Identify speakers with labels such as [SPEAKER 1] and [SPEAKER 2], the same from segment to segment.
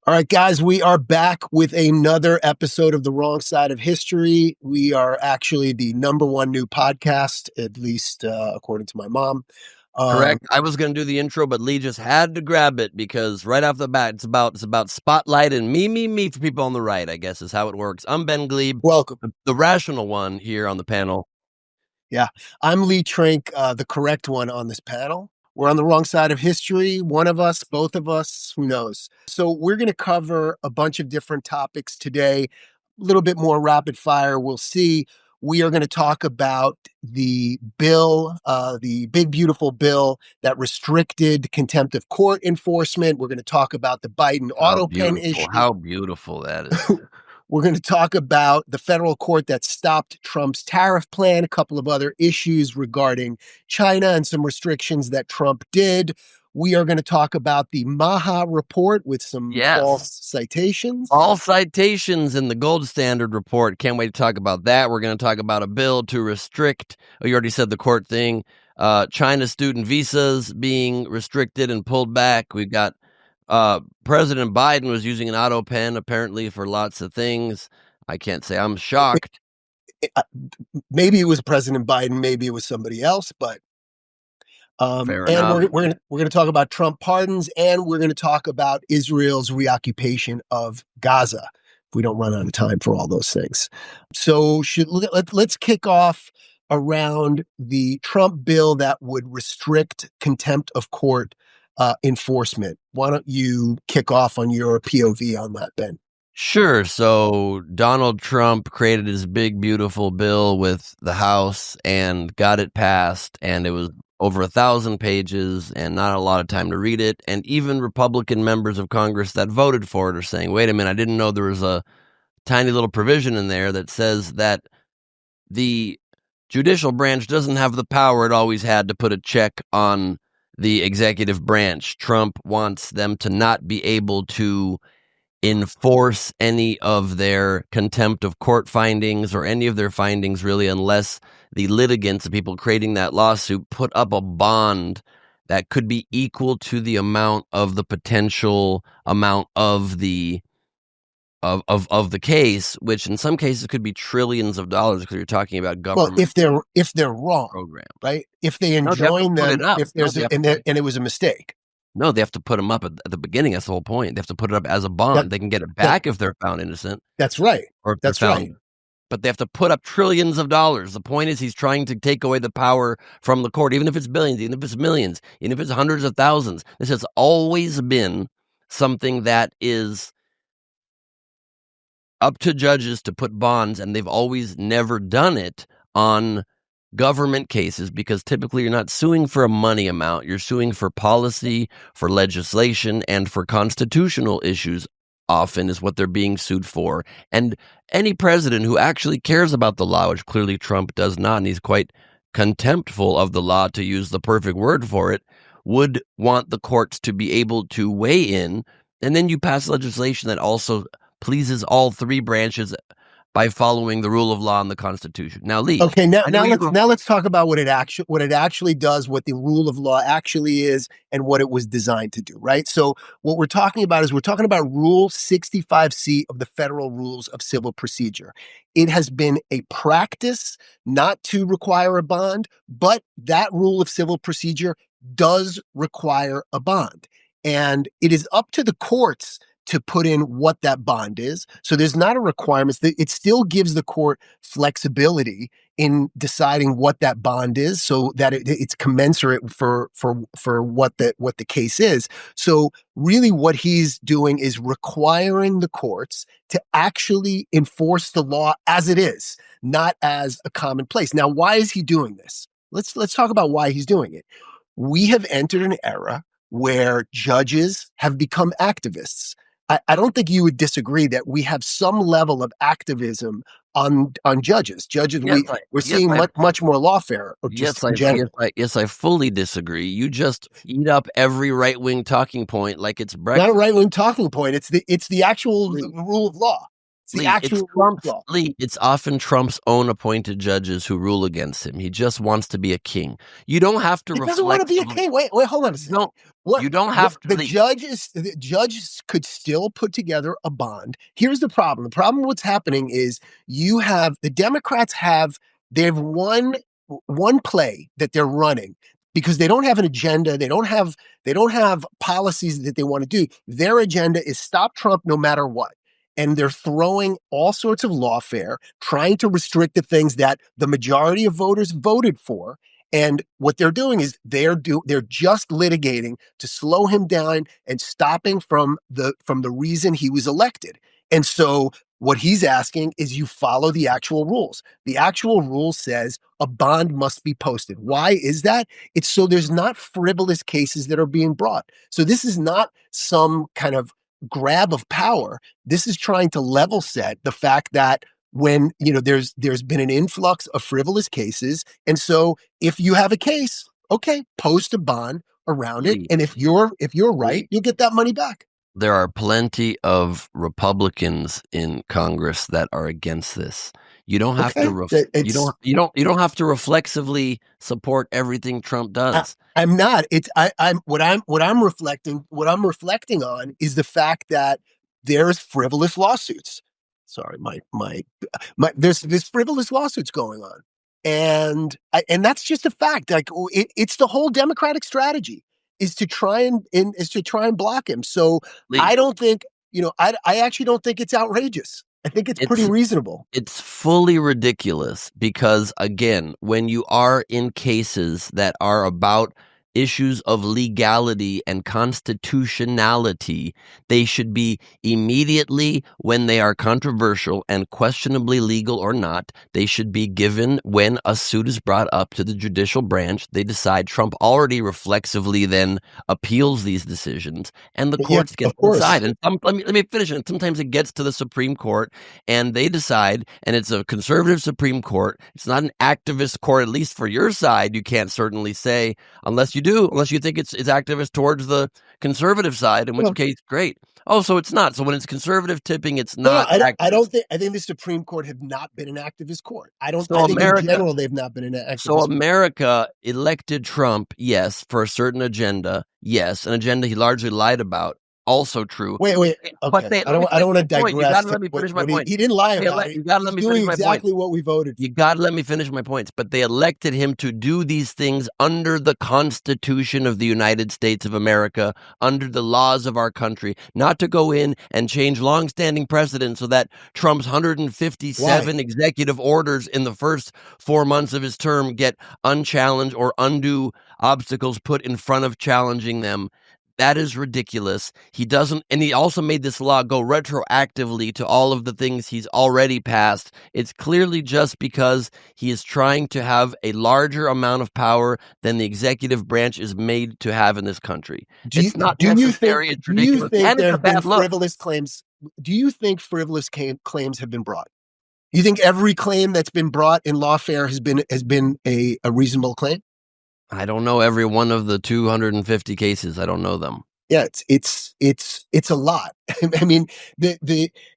[SPEAKER 1] All right, guys, we are back with another episode of The Wrong Side of History. We are actually the number one new podcast, at least according to my mom.
[SPEAKER 2] Correct. I was going to do the intro, but Lee just had to grab it because right off the bat, it's about spotlight and me for people on the right, I guess is how it works. I'm Ben Glebe.
[SPEAKER 1] Welcome.
[SPEAKER 2] The rational one here on the panel.
[SPEAKER 1] Yeah, I'm Lee Trink, the correct one on this panel. We're on the wrong side of history. One of us, both of us, who knows? So we're going to cover a bunch of different topics today, a little bit more rapid fire. We'll see. We are going to talk about the bill, the big, beautiful bill that restricted contempt of court enforcement. We're going to talk about the Biden Autopen issue.
[SPEAKER 2] How beautiful that is.
[SPEAKER 1] We're going to talk about the federal court that stopped Trump's tariff plan, a couple of other issues regarding China and some restrictions that Trump did. We are going to talk about the MAHA report with some false citations.
[SPEAKER 2] All citations in the gold standard report. Can't wait to talk about that. We're going to talk about a bill to restrict, you already said the court thing, China student visas being restricted and pulled back. We've got President Biden was using an Autopen apparently for lots of things. I can't say I'm shocked.
[SPEAKER 1] Maybe it was President Biden, maybe it was somebody else, but
[SPEAKER 2] Fair enough.
[SPEAKER 1] we're going to talk about Trump pardons, and we're going to talk about Israel's reoccupation of Gaza. If we don't run out of time for all those things, so let's kick off around the Trump bill that would restrict contempt of court enforcement. Why don't you kick off on your POV on that, Ben?
[SPEAKER 2] Sure. So Donald Trump created his big, beautiful bill with the House and got it passed, and it was over 1,000 pages and not a lot of time to read it. And even Republican members of Congress that voted for it are saying, wait a minute, I didn't know there was a tiny little provision in there that says that the judicial branch doesn't have the power it always had to put a check on the executive branch. Trump wants them to not be able to enforce any of their contempt of court findings or any of their findings really unless the litigants, the people creating that lawsuit, put up a bond that could be equal to the amount of the potential amount of the of the case, which in some cases could be trillions of dollars because you're talking about government.
[SPEAKER 1] Well, if they're wrong,
[SPEAKER 2] program,
[SPEAKER 1] right? If they enjoin them, if there's and it was a mistake.
[SPEAKER 2] No, they have to put them up at the beginning. That's the whole point. They have to put it up as a bond. They can get it back if they're found innocent.
[SPEAKER 1] That's right.
[SPEAKER 2] Or if that's right. But they have to put up trillions of dollars. The point is he's trying to take away the power from the court, even if it's billions, even if it's millions, even if it's hundreds of thousands. This has always been something that is up to judges to put bonds, and they've always never done it on government cases because typically you're not suing for a money amount. You're suing for policy, for legislation, and for constitutional issues often is what they're being sued for. And any president who actually cares about the law, which clearly Trump does not, and he's quite contemptful of the law, to use the perfect word for it, would want the courts to be able to weigh in. And then you pass legislation that also pleases all three branches by following the rule of law and the Constitution. Now, Lee.
[SPEAKER 1] Okay, now let's talk about what it actually does, what the rule of law actually is, and what it was designed to do. Right. So what we're talking about is Rule 65C of the Federal Rules of Civil Procedure. It has been a practice not to require a bond, but that rule of civil procedure does require a bond, and it is up to the courts to put in what that bond is. So there's not a requirement. It still gives the court flexibility in deciding what that bond is so that it's commensurate for what the case is. So really what he's doing is requiring the courts to actually enforce the law as it is, not as a commonplace. Now, why is he doing this? Let's talk about why he's doing it. We have entered an era where judges have become activists. I don't think you would disagree that we have some level of activism on judges. We're seeing much more lawfare.
[SPEAKER 2] Yes, I fully disagree. You just eat up every right-wing talking point like it's breakfast.
[SPEAKER 1] Not a right-wing talking point. It's the actual rule of law. It's the
[SPEAKER 2] Lee, it's
[SPEAKER 1] actual rule of
[SPEAKER 2] Trump's
[SPEAKER 1] law.
[SPEAKER 2] Lee, it's often Trump's own appointed judges who rule against him. He just wants to be a king. You don't have to
[SPEAKER 1] It doesn't want to be a
[SPEAKER 2] reflexively
[SPEAKER 1] king. Wait, hold on a
[SPEAKER 2] you
[SPEAKER 1] second.
[SPEAKER 2] don't you don't
[SPEAKER 1] What
[SPEAKER 2] have to Lee.
[SPEAKER 1] the judges could still put together a bond. Here's the problem. The problem with what's happening is the Democrats they have one play that they're running because they don't have an agenda. They don't have policies that they want to do. Their agenda is stop Trump no matter what. And they're throwing all sorts of lawfare, trying to restrict the things that the majority of voters voted for. And what they're doing is they're just litigating to slow him down and stopping from the reason he was elected. And so what he's asking is you follow the actual rules. The actual rule says a bond must be posted. Why is that? It's so there's not frivolous cases that are being brought. So this is not some kind of grab of power. This is trying to level set the fact that when there's been an influx of frivolous cases, and so if you have a case, okay, post a bond around it,
[SPEAKER 2] Lee,
[SPEAKER 1] and if you're right,
[SPEAKER 2] Lee,
[SPEAKER 1] you'll get that money back.
[SPEAKER 2] there are plenty of Republicans in Congress that are against this. You don't have to
[SPEAKER 1] Okay, it's
[SPEAKER 2] you don't have to reflexively support everything Trump does.
[SPEAKER 1] I'm not. I'm what I'm reflecting on is the fact that there's frivolous lawsuits. Sorry, there's frivolous lawsuits going on, and that's just a fact. Like it's the whole Democratic strategy is to try and block him. So I
[SPEAKER 2] Lee,
[SPEAKER 1] don't think I actually don't think it's outrageous. I think it's pretty
[SPEAKER 2] it's
[SPEAKER 1] reasonable.
[SPEAKER 2] It's fully ridiculous because, again, when you are in cases that are about issues of legality and constitutionality, they should be immediately, when they are controversial and questionably legal or not, they should be given when a suit is brought up to the judicial branch. They decide. Trump already reflexively then appeals these decisions, and the
[SPEAKER 1] Yeah,
[SPEAKER 2] courts get
[SPEAKER 1] of
[SPEAKER 2] to
[SPEAKER 1] course.
[SPEAKER 2] decide. And let me finish it. Sometimes it gets to the Supreme Court and they decide, and it's a conservative Supreme Court. It's not an activist court, at least for your side. You can't certainly say, unless you think it's activist towards the conservative side, in which
[SPEAKER 1] Well,
[SPEAKER 2] case, great. Oh, so it's not. So when it's conservative tipping, it's
[SPEAKER 1] no,
[SPEAKER 2] not
[SPEAKER 1] I don't
[SPEAKER 2] activist.
[SPEAKER 1] think. I think the Supreme Court have not been an activist court. I don't.
[SPEAKER 2] So
[SPEAKER 1] I think in
[SPEAKER 2] America,
[SPEAKER 1] general they've not been an
[SPEAKER 2] so
[SPEAKER 1] activist court.
[SPEAKER 2] America elected Trump, yes, for a certain agenda, yes, an agenda he largely lied about, also true.
[SPEAKER 1] Wait.
[SPEAKER 2] But
[SPEAKER 1] Okay,
[SPEAKER 2] they
[SPEAKER 1] I
[SPEAKER 2] let me
[SPEAKER 1] don't. I
[SPEAKER 2] finish
[SPEAKER 1] don't want
[SPEAKER 2] my
[SPEAKER 1] to
[SPEAKER 2] point. You got
[SPEAKER 1] digress
[SPEAKER 2] to
[SPEAKER 1] to
[SPEAKER 2] let me
[SPEAKER 1] what
[SPEAKER 2] finish my
[SPEAKER 1] what
[SPEAKER 2] point.
[SPEAKER 1] he didn't lie about it.
[SPEAKER 2] You got to let
[SPEAKER 1] He's
[SPEAKER 2] me
[SPEAKER 1] doing
[SPEAKER 2] finish my point.
[SPEAKER 1] exactly what we voted
[SPEAKER 2] You
[SPEAKER 1] for.
[SPEAKER 2] got to let me finish my points. But they elected him to do these things under the Constitution of the United States of America, under the laws of our country, not to go in and change longstanding precedent so that Trump's
[SPEAKER 1] Why?
[SPEAKER 2] 157 executive orders in the first 4 months of his term get unchallenged or undue obstacles put in front of challenging them. That is ridiculous. He doesn't, and he also made this law go retroactively to all of the things he's already passed. It's clearly just because he is trying to have a larger amount of power than the executive branch is made to have in this country.
[SPEAKER 1] Do you
[SPEAKER 2] It's not
[SPEAKER 1] do you think
[SPEAKER 2] necessary, it's
[SPEAKER 1] do you
[SPEAKER 2] ridiculous,
[SPEAKER 1] think
[SPEAKER 2] and
[SPEAKER 1] there
[SPEAKER 2] it's a
[SPEAKER 1] have been
[SPEAKER 2] bad look.
[SPEAKER 1] frivolous claims? Do you think frivolous claims have been brought? You think every claim that's been brought in lawfare has been a reasonable claim?
[SPEAKER 2] I don't know every one of the 250 cases. I don't know them.
[SPEAKER 1] Yeah, it's a lot. I mean, the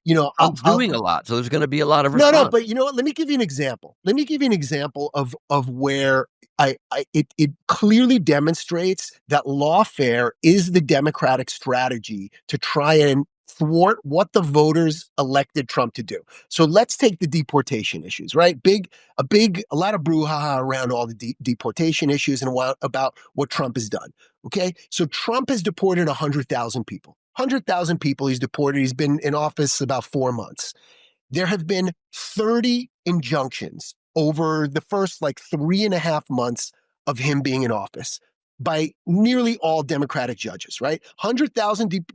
[SPEAKER 2] Trump's
[SPEAKER 1] I'll
[SPEAKER 2] doing a lot, so there's going to be a lot of
[SPEAKER 1] no,
[SPEAKER 2] response.
[SPEAKER 1] but you know what? Let me give you an example. Let me give you an example of where it clearly demonstrates that lawfare is the Democratic strategy to try and thwart what the voters elected Trump to do. So let's take the deportation issues, right? A lot of brouhaha around all the deportation issues and about what Trump has done. Okay, so Trump has deported 100,000 people. 100,000 people he's deported. He's been in office about 4 months. There have been 30 injunctions over the first like 3.5 months of him being in office by nearly all Democratic judges, right? 100,000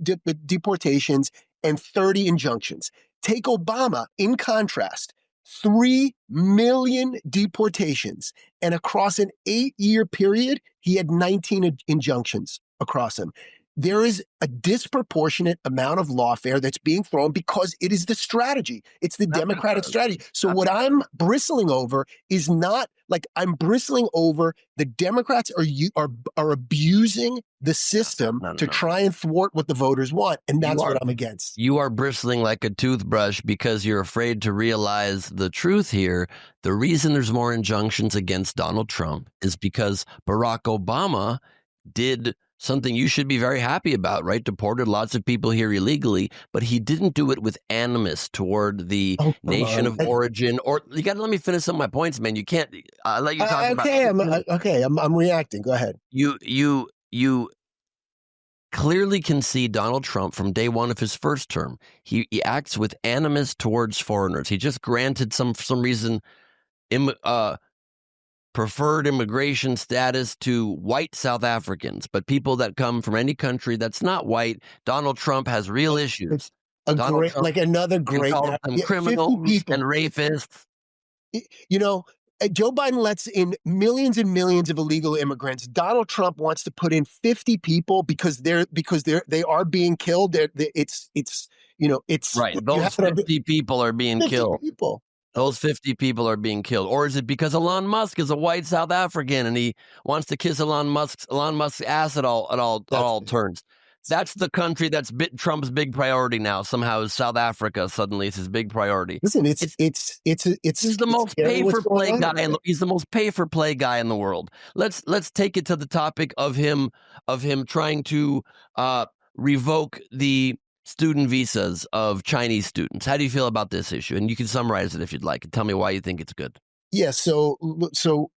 [SPEAKER 1] deportations and 30 injunctions. Take Obama in contrast, 3 million deportations. And across an 8-year period, he had 19 injunctions across him. there is a disproportionate amount of lawfare that's being thrown because it is the strategy. It's the Democratic strategy. So what I'm bristling over is not like I'm bristling over the Democrats are abusing the system to try and thwart what the voters want, and that's what I'm against.
[SPEAKER 2] You are bristling like a toothbrush because you're afraid to realize the truth here. The reason there's more injunctions against Donald Trump is because Barack Obama did something you should be very happy about, right? Deported lots of people here illegally, but he didn't do it with animus toward the nation of origin. Or you got to let me finish some of my points, man. You can't let you talk
[SPEAKER 1] about. I'm reacting. Go ahead.
[SPEAKER 2] You clearly can see Donald Trump from day one of his first term. He acts with animus towards foreigners. He just granted for some reason preferred immigration status to white South Africans, but people that come from any country that's not white. Donald Trump has real issues.
[SPEAKER 1] Another great
[SPEAKER 2] call them criminals and rapists.
[SPEAKER 1] You know, Joe Biden lets in millions and millions of illegal immigrants. Donald Trump wants to put in 50 people because they are being killed. It's
[SPEAKER 2] right. Those 50 people are being killed.
[SPEAKER 1] People.
[SPEAKER 2] Those 50 people are being killed. Or is it because Elon Musk is a white South African and he wants to kiss Elon Musk's ass at all turns? That's the country that's Trump's big priority now. Somehow is South Africa suddenly is his big priority.
[SPEAKER 1] Listen, he's
[SPEAKER 2] the most pay for play guy. He's the most pay for play guy in the world. Let's take it to the topic of him trying to revoke the student visas of Chinese students. How do you feel about this issue? And you can summarize it if you'd like and tell me why you think it's good.
[SPEAKER 1] Yeah. So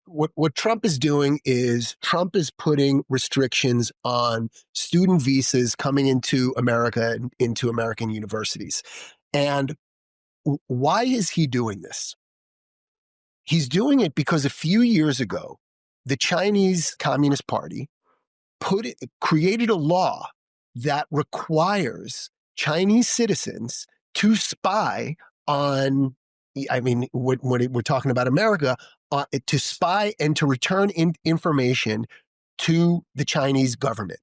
[SPEAKER 1] what Trump is doing is Trump is putting restrictions on student visas coming into America and into American universities. And why is he doing this? He's doing it because a few years ago, the Chinese Communist Party created a law that requires Chinese citizens to spy on, I mean, when we're talking about America, to spy and to return information to the Chinese government.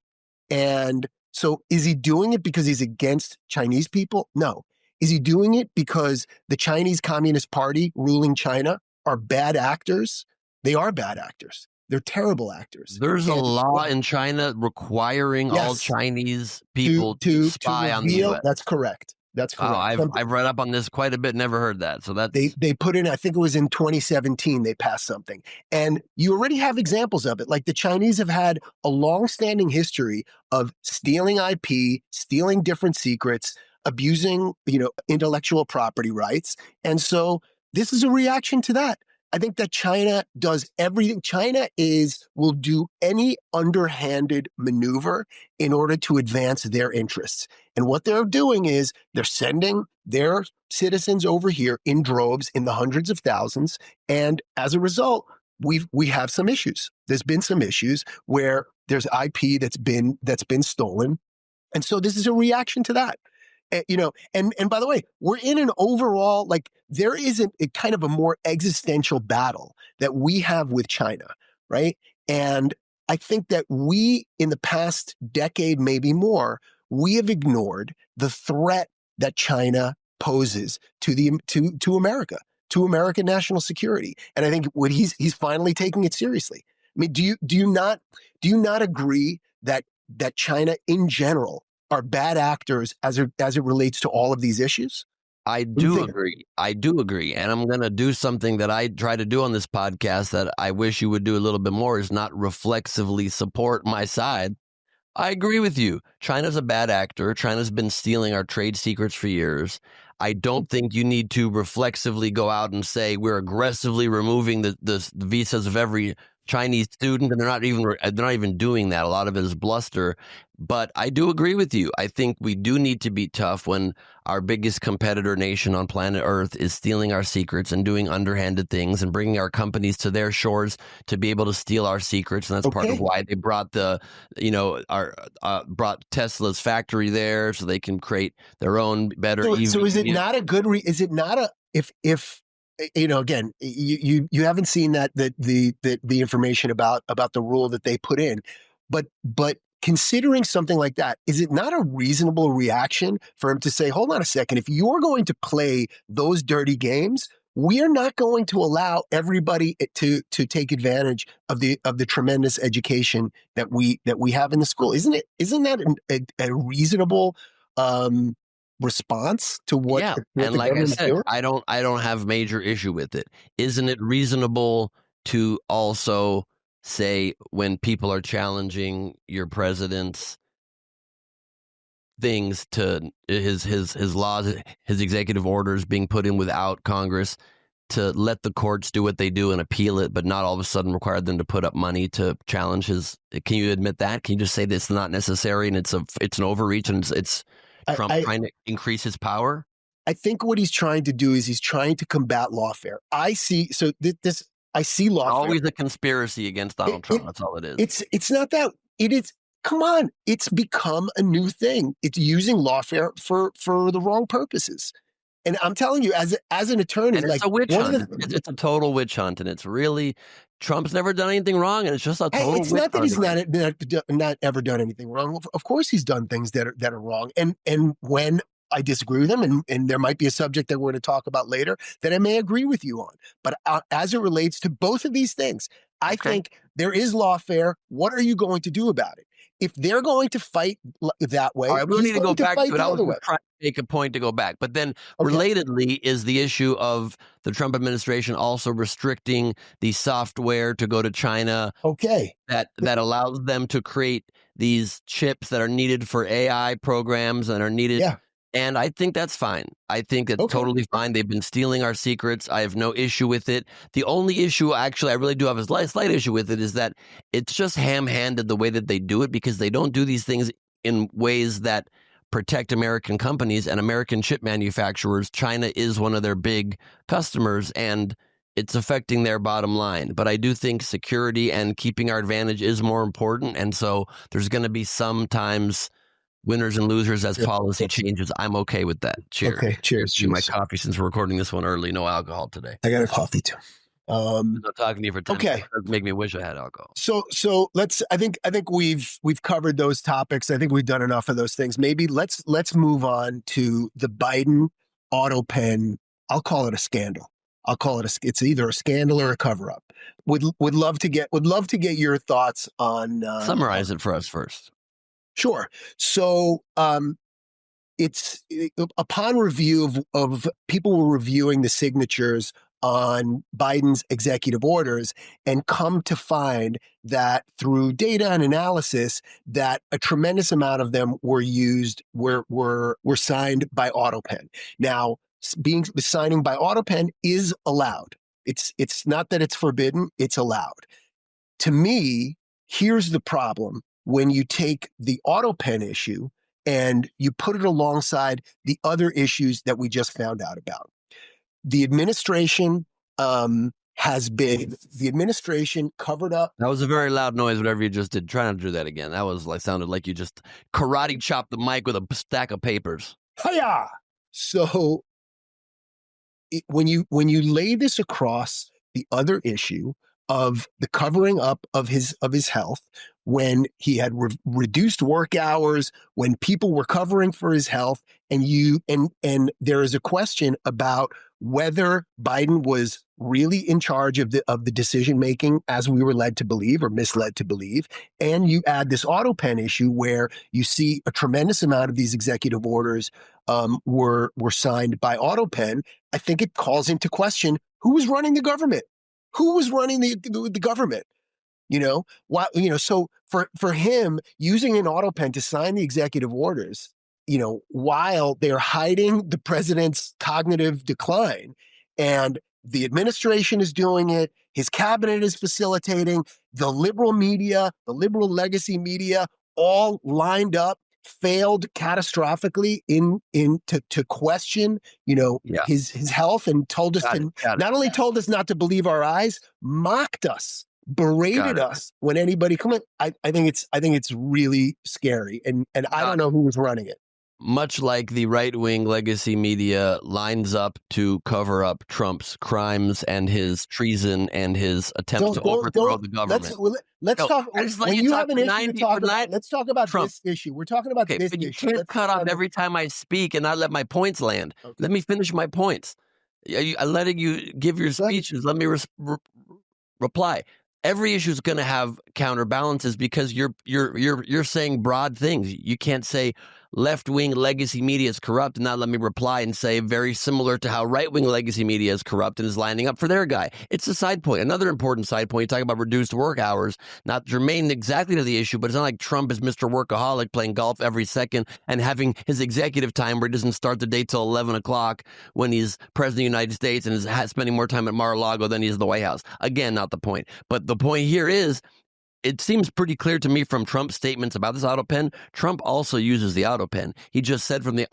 [SPEAKER 1] And so is he doing it because he's against Chinese people? No. Is he doing it because the Chinese Communist Party ruling China are bad actors? They are bad actors. They're terrible actors.
[SPEAKER 2] There's a law in China requiring all Chinese people to spy on the U.S.
[SPEAKER 1] That's correct. That's correct.
[SPEAKER 2] I've read up on this quite a bit. Never heard that. So
[SPEAKER 1] they put in. I think it was in 2017. They passed something, and you already have examples of it. Like the Chinese have had a long-standing history of stealing IP, stealing different secrets, abusing intellectual property rights, and so this is a reaction to that. I think that China does everything. China will do any underhanded maneuver in order to advance their interests. And what they're doing is they're sending their citizens over here in droves in the hundreds of thousands. And as a result, we have some issues. There's been some issues where there's IP that's been stolen. And so this is a reaction to that. And by the way, we're in an overall, like there isn't a kind of a more existential battle that we have with China, right? And I think that we, in the past decade, maybe more, we have ignored the threat that China poses to America, to American national security. And I think what he's finally taking it seriously. I mean, do you not agree that China in general are bad actors as it relates to all of these issues?
[SPEAKER 2] I do agree. And I'm going to do something that I try to do on this podcast that I wish you would do a little bit more, is not reflexively support my side. I agree with you. China's a bad actor. China's been stealing our trade secrets for years. I don't think you need to reflexively go out and say we're aggressively removing the visas of every Chinese student, and they're not even doing that. A lot of it is bluster. But I do agree with you. I think we do need to be tough when our biggest competitor nation on planet Earth is stealing our secrets and doing underhanded things and bringing our companies to their shores to be able to steal our secrets. And that's part of why they brought brought Tesla's factory there so they can create their own better.
[SPEAKER 1] So is it not a good? Is it not a if again, you haven't seen the information about the rule that they put in, but considering something like that, is it not a reasonable reaction for him to say, hold on a second, if you're going to play those dirty games, we're not going to allow everybody to take advantage of the tremendous education that we have in the school? Isn't that a reasonable response to what
[SPEAKER 2] Yeah,
[SPEAKER 1] the
[SPEAKER 2] and like I
[SPEAKER 1] government's
[SPEAKER 2] said,
[SPEAKER 1] doing?
[SPEAKER 2] I don't have major issue with it. Isn't it reasonable to also say when people are challenging your president's things to his laws, his executive orders being put in without Congress, to let the courts do what they do and appeal it, but not all of a sudden require them to put up money to challenge his? Can you admit that? Can you just say that's not necessary and it's an overreach and it's Trump
[SPEAKER 1] I
[SPEAKER 2] trying to increase his power?
[SPEAKER 1] I think what he's trying to do is he's trying to combat lawfare. I see lawfare.
[SPEAKER 2] Always a conspiracy against Donald Trump. That's all it is.
[SPEAKER 1] It's not that. It is. Come on, it's become a new thing. It's using lawfare for the wrong purposes. And I'm telling you, as an attorney,
[SPEAKER 2] And it's
[SPEAKER 1] like
[SPEAKER 2] a witch
[SPEAKER 1] one
[SPEAKER 2] hunt.
[SPEAKER 1] of the,
[SPEAKER 2] It's a total witch hunt, and it's really Trump's never done anything wrong, and it's just a
[SPEAKER 1] hey,
[SPEAKER 2] total
[SPEAKER 1] it's
[SPEAKER 2] witch
[SPEAKER 1] not that
[SPEAKER 2] hunt
[SPEAKER 1] he's
[SPEAKER 2] again.
[SPEAKER 1] not ever done anything wrong. Of course, he's done things that are wrong. And when I disagree with him, and there might be a subject that we're going to talk about later that I may agree with you on. But as it relates to both of these things, I
[SPEAKER 2] Okay.
[SPEAKER 1] think there is lawfare. What are you going to do about it? If they're going to fight that way,
[SPEAKER 2] All right, we don't
[SPEAKER 1] he's
[SPEAKER 2] need to go
[SPEAKER 1] going to
[SPEAKER 2] back
[SPEAKER 1] fight
[SPEAKER 2] to it.
[SPEAKER 1] the
[SPEAKER 2] I was
[SPEAKER 1] other way.
[SPEAKER 2] just trying to make a point to go back. But then
[SPEAKER 1] Okay.
[SPEAKER 2] relatedly is the issue of the Trump administration also restricting the software to go to China
[SPEAKER 1] Okay.
[SPEAKER 2] that allows them to create these chips that are needed for AI programs and are needed.
[SPEAKER 1] Yeah.
[SPEAKER 2] And I think that's fine. I think it's
[SPEAKER 1] Okay.
[SPEAKER 2] totally fine. They've been stealing our secrets. I have no issue with it. The only issue, actually, I really do have a slight issue with it, is that it's just ham-handed the way that they do it, because they don't do these things in ways that protect American companies and American chip manufacturers. China is one of their big customers, and it's affecting their bottom line. But I do think security and keeping our advantage is more important. And so there's going to be sometimes winners and losers as policy changes. I'm okay with that. Cheers.
[SPEAKER 1] Okay. Cheers.
[SPEAKER 2] My
[SPEAKER 1] Cheers.
[SPEAKER 2] coffee, since we're recording this one early. No alcohol today.
[SPEAKER 1] I got a coffee too.
[SPEAKER 2] I'm not talking to you for 10
[SPEAKER 1] Okay.
[SPEAKER 2] minutes. It does make me wish I had alcohol.
[SPEAKER 1] So let's. I think we've covered those topics. I think we've done enough of those things. Maybe let's move on to the Biden Autopen. I'll call it a scandal. I'll call it it's either a scandal or a cover up. Would love to get your thoughts on.
[SPEAKER 2] Summarize it for us first.
[SPEAKER 1] Sure. So it's upon review of people were reviewing the signatures on Biden's executive orders and come to find that through data and analysis that a tremendous amount of them were signed by Autopen. Now, signing by Autopen is allowed. It's not that it's forbidden, it's allowed. To me, here's the problem when you take the Autopen issue and you put it alongside the other issues that we just found out about. The administration covered up.
[SPEAKER 2] That was a very loud noise, whatever you just did. Try not to do that again. That was sounded like you just karate chopped the mic with a stack of papers.
[SPEAKER 1] Hiya! So when you lay this across the other issue of the covering up of his health, when he had reduced work hours, when people were covering for his health, and there is a question about whether Biden was really in charge of the decision making, as we were led to believe or misled to believe, and you add this Autopen issue where you see a tremendous amount of these executive orders were signed by Autopen. I think it calls into question who was running the government. Who was running the government? So for him using an Autopen to sign the executive orders, while they're hiding the president's cognitive decline, and the administration is doing it, his cabinet is facilitating, the liberal media, the liberal legacy media, all lined up, failed catastrophically to question, his health, and told us not only told us not to believe our eyes, mocked us, berated us when anybody come in. I think it's really scary, and I don't know who was running it.
[SPEAKER 2] much like the right-wing legacy media lines up to cover up Trump's crimes and his treason and his attempts to overthrow the government.
[SPEAKER 1] Let's
[SPEAKER 2] No,
[SPEAKER 1] talk.
[SPEAKER 2] I just let
[SPEAKER 1] When
[SPEAKER 2] you
[SPEAKER 1] you
[SPEAKER 2] talk
[SPEAKER 1] have an
[SPEAKER 2] for
[SPEAKER 1] issue to
[SPEAKER 2] 90 for
[SPEAKER 1] talk about,
[SPEAKER 2] 9
[SPEAKER 1] let's talk about
[SPEAKER 2] Trump.
[SPEAKER 1] this issue. We're talking about
[SPEAKER 2] Okay,
[SPEAKER 1] this
[SPEAKER 2] but you
[SPEAKER 1] issue.
[SPEAKER 2] can't
[SPEAKER 1] Let's
[SPEAKER 2] cut
[SPEAKER 1] start
[SPEAKER 2] off
[SPEAKER 1] on
[SPEAKER 2] every time I speak and not let my points land.
[SPEAKER 1] Okay.
[SPEAKER 2] Let me finish my points. I'm letting you give your speeches. Let me reply. Every issue is going to have counterbalances because you're saying broad things. You can't say left-wing legacy media is corrupt and not let me reply and say very similar to how right-wing legacy media is corrupt and is lining up for their guy. It's a side point. Another important side point, you talk about reduced work hours, not germane exactly to the issue, but it's not like Trump is Mr. Workaholic playing golf every second and having his executive time where he doesn't start the day till 11 o'clock when he's president of the United States and is spending more time at Mar-a-Lago than he is at the White House. Again, not the point. But the point here is, it seems pretty clear to me from Trump's statements about this Autopen, Trump also uses the Autopen. He just said from the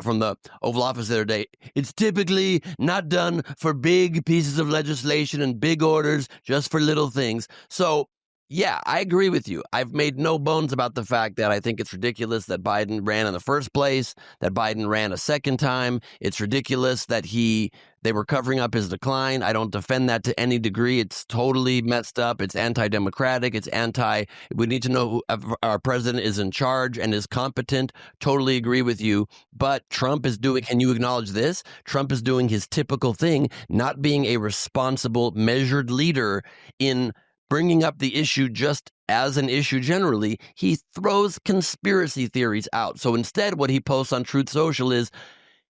[SPEAKER 2] Oval Office the other day, it's typically not done for big pieces of legislation and big orders, just for little things. So, yeah, I agree with you. I've made no bones about the fact that I think it's ridiculous that Biden ran in the first place, that Biden ran a second time. It's ridiculous that they were covering up his decline. I don't defend that to any degree. It's totally messed up. It's anti-democratic. We need to know who our president is in charge and is competent. Totally agree with you. But Trump is doing, can you acknowledge this? Trump is doing his typical thing, not being a responsible, measured leader in bringing up the issue just as an issue generally. He throws conspiracy theories out. So instead, what he posts on Truth Social is,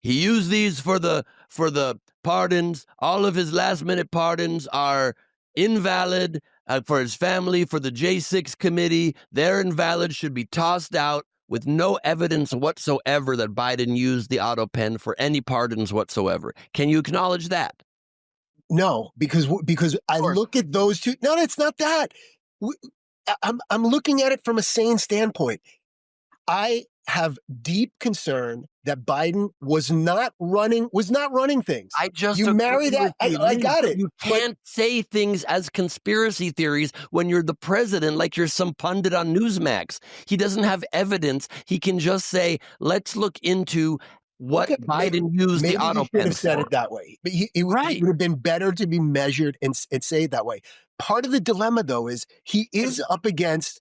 [SPEAKER 2] he used these for the pardons. All of his last minute pardons are invalid for his family, for the J6 committee. They're invalid, should be tossed out, with no evidence whatsoever that Biden used the Autopen for any pardons whatsoever. Can you acknowledge that?
[SPEAKER 1] No, because I look at those two. No, it's not that. I'm looking at it from a sane standpoint. I have deep concern that Biden was not running things.
[SPEAKER 2] I just
[SPEAKER 1] you marry that. I got it.
[SPEAKER 2] You can't say things as conspiracy theories when you're the president, like you're some pundit on Newsmax. He doesn't have evidence. He can just say, let's look into what Biden used the Autopen for. Maybe he should have said
[SPEAKER 1] it that way. But it would have been better to be measured and say it that way. Part of the dilemma, though, is he is up against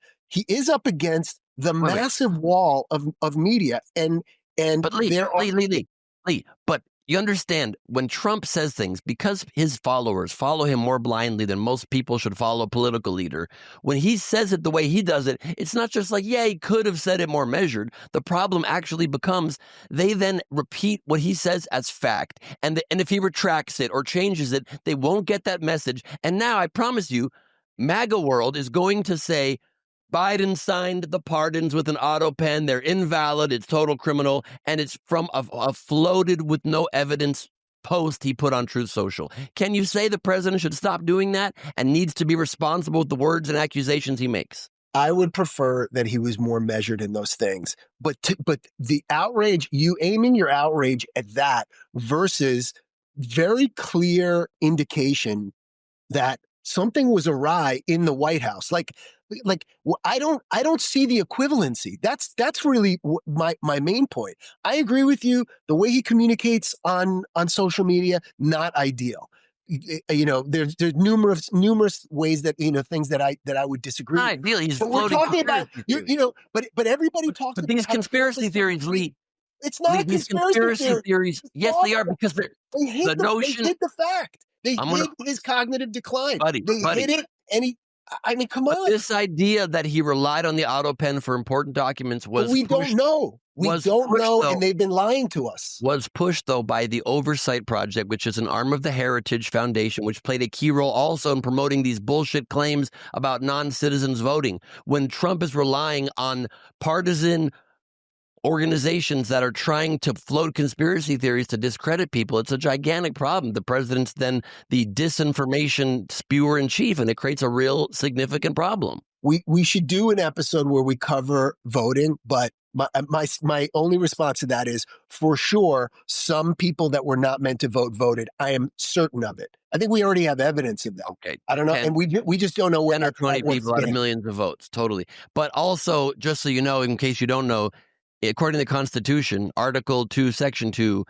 [SPEAKER 1] the massive wall of media,
[SPEAKER 2] but Lee, but you understand, when Trump says things, because his followers follow him more blindly than most people should follow a political leader, when he says it the way he does it, it's not just like, yeah, he could have said it more measured. The problem actually becomes they then repeat what he says as fact. And if he retracts it or changes it, they won't get that message. And now I promise you, MAGA world is going to say, Biden signed the pardons with an Autopen. They're invalid. It's total criminal. And it's from a floated with no evidence post he put on Truth Social. Can you say the president should stop doing that and needs to be responsible with the words and accusations he makes?
[SPEAKER 1] I would prefer that he was more measured in those things. But the outrage, you aiming your outrage at that versus very clear indication that something was awry in the White House. Like I don't see the equivalency. That's really my main point. I agree with you. The way he communicates on social media, not ideal. There's numerous ways that things that I would disagree.
[SPEAKER 2] Not ideal. He's
[SPEAKER 1] but we're talking about but everybody talks
[SPEAKER 2] about
[SPEAKER 1] these
[SPEAKER 2] conspiracy theories, Lee.
[SPEAKER 1] It's not a conspiracy
[SPEAKER 2] theories. Yes, they are, because
[SPEAKER 1] they hid the fact. They hid his cognitive decline.
[SPEAKER 2] Buddy.
[SPEAKER 1] Hid it, and come on.
[SPEAKER 2] This idea that he relied on the Autopen for important documents
[SPEAKER 1] don't know. We don't know, and they've been lying to us.
[SPEAKER 2] Was pushed, though, by the Oversight Project, which is an arm of the Heritage Foundation, which played a key role also in promoting these bullshit claims about non-citizens voting. When Trump is relying on partisan organizations that are trying to float conspiracy theories to discredit people, it's a gigantic problem. The president's then the disinformation spewer in chief, and it creates a real significant problem.
[SPEAKER 1] We should do an episode where we cover voting, but my only response to that is, for sure, some people that were not meant to vote voted. I am certain of it. I think we already have evidence of that.
[SPEAKER 2] Okay,
[SPEAKER 1] I don't know, and we just don't know where
[SPEAKER 2] 10 or 20 people out of millions of votes, totally. But also, just so you know, in case you don't know, according to the Constitution, Article 2, Section 2,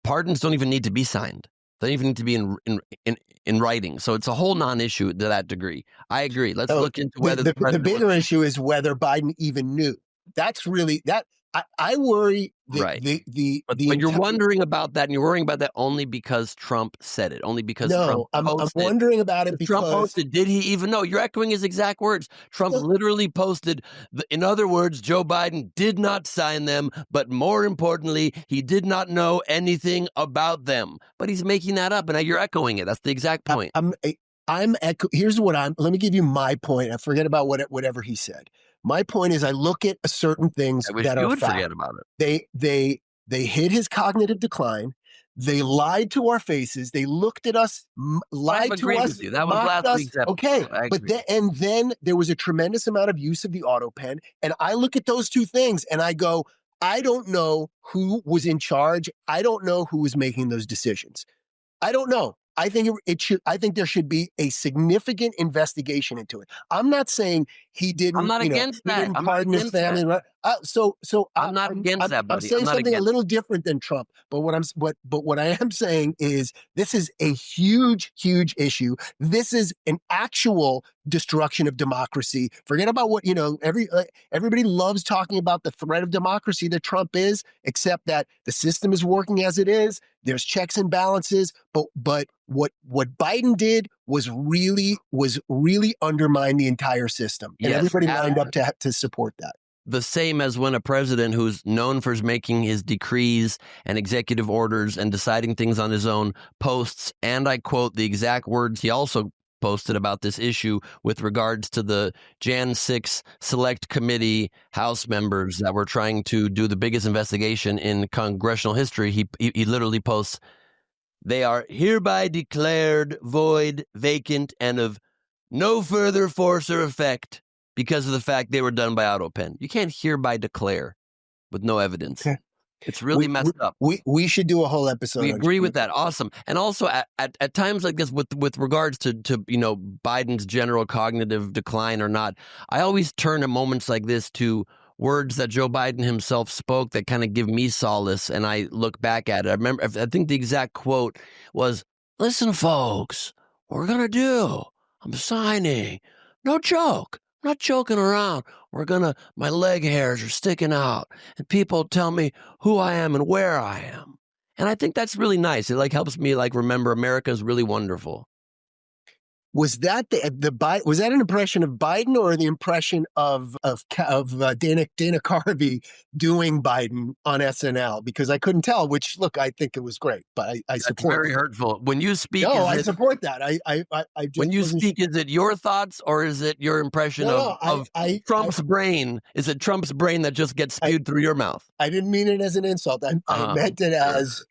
[SPEAKER 2] pardons don't even need to be signed. They don't even need to be in writing. So it's a whole non-issue to that degree. I agree. Let's look into whether
[SPEAKER 1] the bigger issue is whether Biden even knew. That's really that. I worry that
[SPEAKER 2] right.
[SPEAKER 1] But
[SPEAKER 2] you're wondering about that, and you're worrying about that only because Trump said it. Only because Trump posted.
[SPEAKER 1] I'm wondering about it because
[SPEAKER 2] Trump posted. Did he even know? You're echoing his exact words. Trump literally posted. In other words, Joe Biden did not sign them, but more importantly, he did not know anything about them. But he's making that up, and you're echoing it. That's the exact point.
[SPEAKER 1] Here's what let me give you my point. I forget about whatever he said. My point is I look at certain things that are fact.
[SPEAKER 2] Forget about it.
[SPEAKER 1] They hid his cognitive decline. They lied to our faces. They looked at us, lied to us.
[SPEAKER 2] That was last week's episode.
[SPEAKER 1] Okay, but then there was a tremendous amount of use of the Autopen, and I look at those two things and I go, I don't know who was in charge. I don't know who was making those decisions. I don't know. I think I think there should be a significant investigation into it. I'm not saying he didn't.
[SPEAKER 2] I'm not against that.
[SPEAKER 1] He didn't pardon his family.
[SPEAKER 2] I'm not against that, buddy.
[SPEAKER 1] I'm saying something a little different than Trump. But what I am saying is this is a huge, huge issue. This is an actual destruction of democracy. Forget about what everybody loves talking about the threat of democracy that Trump is, except that the system is working as it is. There's checks and balances, but what Biden did was really undermine the entire system, and everybody lined up to support that.
[SPEAKER 2] The same as when a president who's known for making his decrees and executive orders and deciding things on his own posts, and I quote the exact words he also posted about this issue with regards to the Jan 6 Select Committee House members that were trying to do the biggest investigation in congressional history. He literally posts, "They are hereby declared void, vacant, and of no further force or effect because of the fact they were done by Autopen." You can't hereby declare with no evidence. Okay. It's really messed up.
[SPEAKER 1] We should do a whole episode.
[SPEAKER 2] We agree with that. Awesome. And also at times like this, with regards to Biden's general cognitive decline or not, I always turn at moments like this to words that Joe Biden himself spoke that kind of give me solace, and I look back at it. I think the exact quote was, "Listen, folks, what we're gonna do? I'm signing. No joke. I'm not joking around. My leg hairs are sticking out, and people tell me who I am and where I am." And I think that's really nice. It helps me remember America is really wonderful.
[SPEAKER 1] Was that was that an impression of Biden or the impression of Dana Carvey doing Biden on SNL? Because I couldn't tell. Which, look, I think it was great, but I support.
[SPEAKER 2] Very hurtful when you speak.
[SPEAKER 1] No, I support that. I just
[SPEAKER 2] when you speak, is it your thoughts or is it your impression of Trump's brain? Is it Trump's brain that just gets spewed through your mouth?
[SPEAKER 1] I didn't mean it as an insult. I meant it as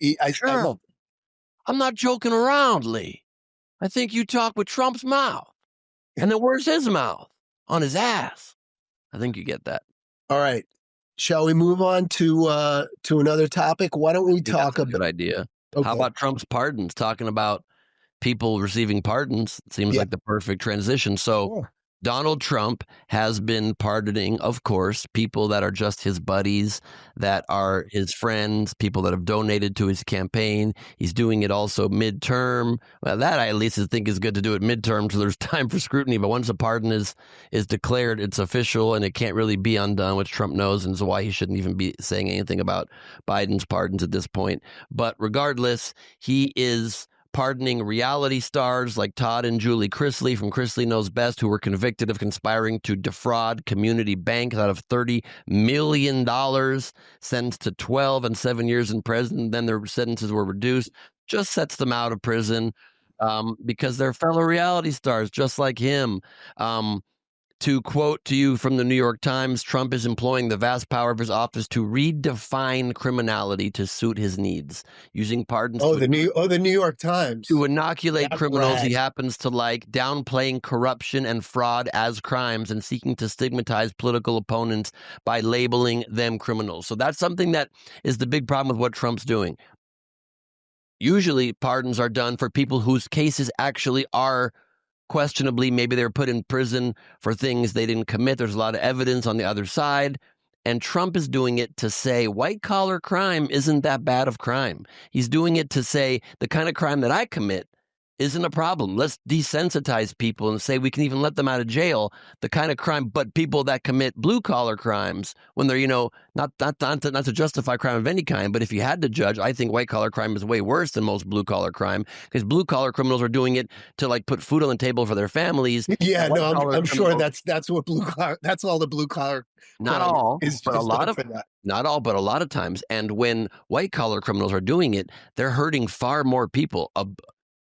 [SPEAKER 2] I'm not joking around, Lee. I think you talk with Trump's mouth. And then where's his mouth? On his ass. I think you get that.
[SPEAKER 1] All right. Shall we move on to another topic? Why don't we talk about...
[SPEAKER 2] Good idea. Okay. How about Trump's pardons? Talking about people receiving pardons seems like the perfect transition. So Donald Trump has been pardoning, of course, people that are just his buddies, that are his friends, people that have donated to his campaign. He's doing it also midterm. Well, that I at least think is good to do it midterm, so there's time for scrutiny. But once a pardon is declared, it's official and it can't really be undone, which Trump knows, and so why he shouldn't even be saying anything about Biden's pardons at this point. But regardless, he is pardoning reality stars like Todd and Julie Chrisley from Chrisley Knows Best, who were convicted of conspiring to defraud community banks out of $30 million, sentenced to 12 and 7 years in prison. Then their sentences were reduced. Just sets them out of prison because they're fellow reality stars, just like him. To quote to you from the New York Times, Trump is employing the vast power of his office to redefine criminality to suit his needs, using pardons.
[SPEAKER 1] The New York Times.
[SPEAKER 2] To inoculate criminals he happens to like, downplaying corruption and fraud as crimes, and seeking to stigmatize political opponents by labeling them criminals. So that's something that is the big problem with what Trump's doing. Usually pardons are done for people whose cases actually are questionably, maybe they were put in prison for things they didn't commit. There's a lot of evidence on the other side. And Trump is doing it to say white collar crime isn't that bad of crime. He's doing it to say the kind of crime that I commit isn't a problem. Let's desensitize people and say we can even let them out of jail. The kind of crime, but people that commit blue collar crimes, when they're, not to justify crime of any kind, but if you had to judge, I think white collar crime is way worse than most blue collar crime, because blue collar criminals are doing it to like put food on the table for their families.
[SPEAKER 1] Yeah, no, I'm sure that's what blue collar. That's all the blue collar.
[SPEAKER 2] Not all, but a lot of
[SPEAKER 1] that.
[SPEAKER 2] Not all, but a lot of times. And when white collar criminals are doing it, they're hurting far more people.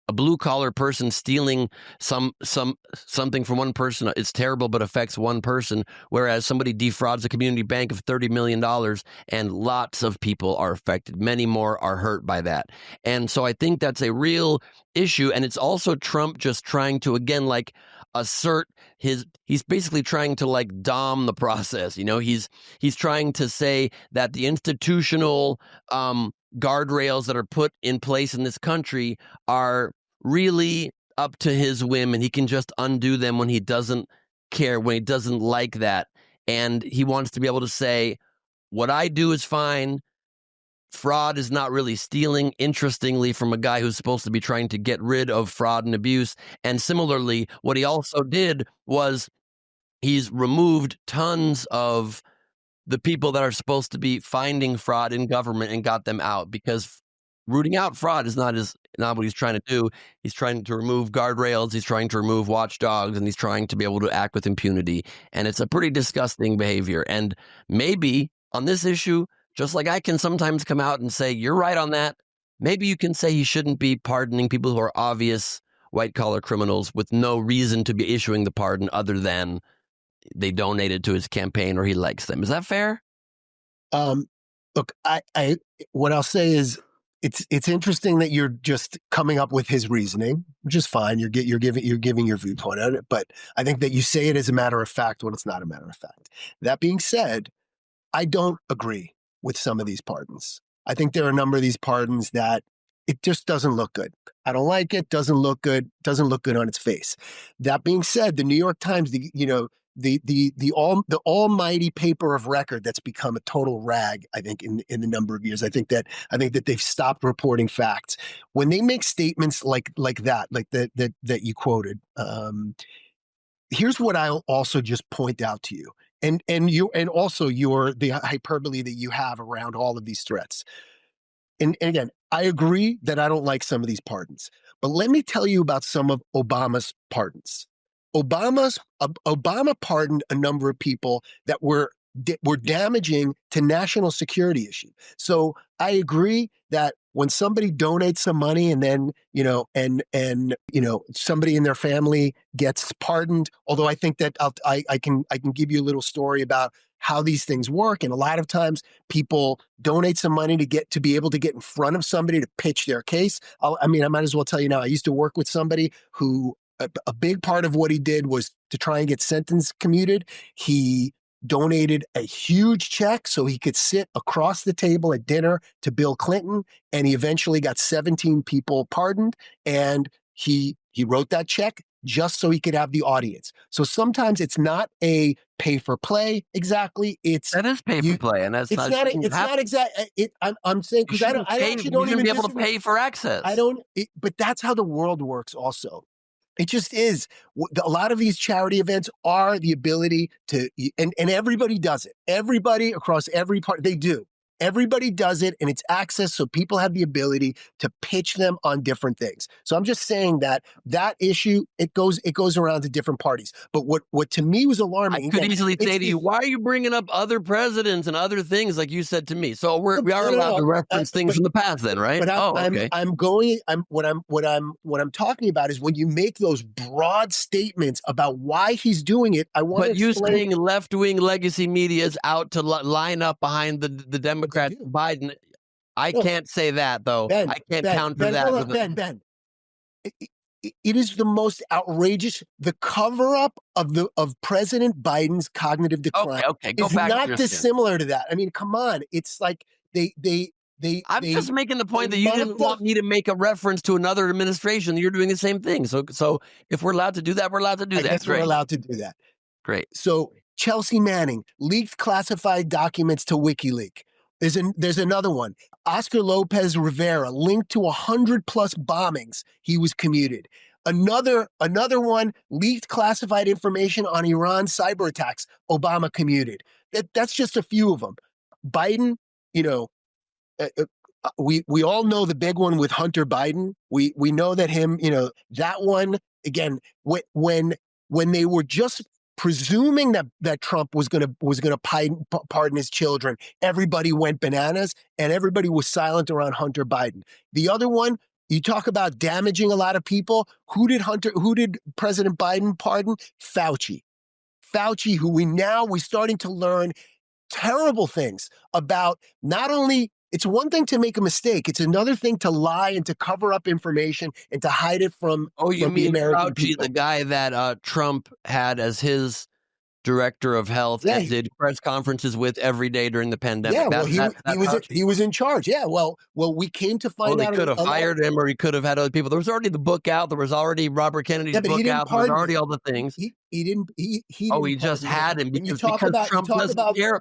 [SPEAKER 2] A blue collar person stealing something from one person, it's terrible, but affects one person. Whereas somebody defrauds a community bank of $30 million and lots of people are affected. Many more are hurt by that. And so I think that's a real issue. And it's also Trump just trying to, again, like assert he's basically trying to like dom the process. He's trying to say that the institutional guardrails that are put in place in this country are really up to his whim, and he can just undo them when he doesn't care, when he doesn't like that. And he wants to be able to say, what I do is fine. Fraud is not really stealing, interestingly, from a guy who's supposed to be trying to get rid of fraud and abuse. And similarly, what he also did was he's removed tons of the people that are supposed to be finding fraud in government and got them out, because rooting out fraud is not what he's trying to do. He's trying to remove guardrails. He's trying to remove watchdogs, and he's trying to be able to act with impunity. And it's a pretty disgusting behavior. And maybe on this issue, just like I can sometimes come out and say, you're right on that, maybe you can say he shouldn't be pardoning people who are obvious white collar criminals with no reason to be issuing the pardon other than they donated to his campaign or he likes them. Is that fair?
[SPEAKER 1] Look, what I'll say is it's interesting that you're just coming up with his reasoning, which is fine. You're giving your viewpoint on it, but I think that you say it as a matter of fact when it's not a matter of fact. That being said, I don't agree with some of these pardons. I think there are a number of these pardons that it just doesn't look good. I don't like it. Doesn't look good. Doesn't look good on its face. That being said, the New York Times, the almighty paper of record that's become a total rag, I think, in the number of years. I think that they've stopped reporting facts. When they make statements like that you quoted, here's what I'll also just point out to you. And also the hyperbole that you have around all of these threats. And again, I agree that I don't like some of these pardons, but let me tell you about some of Obama's pardons. Obama pardoned a number of people that were damaging to national security issues. So I agree that when somebody donates some money and then, somebody in their family gets pardoned, although I think that I can give you a little story about how these things work. And a lot of times people donate some money to be able to get in front of somebody to pitch their case. I might as well tell you now, I used to work with somebody who a big part of what he did was to try and get sentence commuted. He donated a huge check so he could sit across the table at dinner to Bill Clinton, and he eventually got 17 people pardoned, and he wrote that check just so he could have the audience. So sometimes it's not a pay for play exactly.
[SPEAKER 2] That is pay for play, and that's not
[SPEAKER 1] exact. I'm saying because I actually don't even
[SPEAKER 2] be able to pay for access.
[SPEAKER 1] But that's how the world works. Also, it just is. A lot of these charity events are the ability to, and everybody does it. Everybody across every part, they do. Everybody does it, and it's access, so people have the ability to pitch them on different things. So I'm just saying that issue, it goes around to different parties. But what to me was alarming,
[SPEAKER 2] I could easily say to you, why are you bringing up other presidents and other things like you said to me? So we are allowed to reference things from the past, then, right?
[SPEAKER 1] But
[SPEAKER 2] okay.
[SPEAKER 1] What I'm talking about is when you make those broad statements about why he's doing it.
[SPEAKER 2] But you saying left-wing legacy media is out to line up behind the Democrat Biden. I can't say that, though.
[SPEAKER 1] Ben,
[SPEAKER 2] I can't counter that.
[SPEAKER 1] Ben, it is the most outrageous. The cover-up of President Biden's cognitive decline
[SPEAKER 2] is
[SPEAKER 1] not dissimilar to that. I mean, come on. It's like I'm
[SPEAKER 2] just making the point that you didn't want me to make a reference to another administration. You're doing the same thing. So if we're allowed to do that, we're allowed to do that.
[SPEAKER 1] I guess we're allowed to do that.
[SPEAKER 2] Great.
[SPEAKER 1] So Chelsea Manning leaked classified documents to WikiLeaks. There's another one. Oscar Lopez Rivera linked to 100+ bombings. He was commuted. Another one leaked classified information on Iran cyber attacks. Obama commuted. That's just a few of them. Biden, we all know the big one with Hunter Biden. We know that him, that one again. When they were just presuming that Trump was gonna pardon his children, everybody went bananas and everybody was silent around Hunter Biden. The other one, you talk about damaging a lot of people. Who did President Biden pardon? Fauci, who we're starting to learn terrible things about. Not only, it's one thing to make a mistake, it's another thing to lie and to cover up information and to hide it from the American
[SPEAKER 2] Fauci,
[SPEAKER 1] people.
[SPEAKER 2] the guy that Trump had as his director of health and did press conferences with every day during the pandemic.
[SPEAKER 1] Yeah, well, he was in charge. Yeah, well, we came to find out.
[SPEAKER 2] They could have fired him, or he could have had other people. There was already the book out. There was already Robert Kennedy's book out. There was already all the things.
[SPEAKER 1] He didn't. He
[SPEAKER 2] just had him because Trump doesn't care.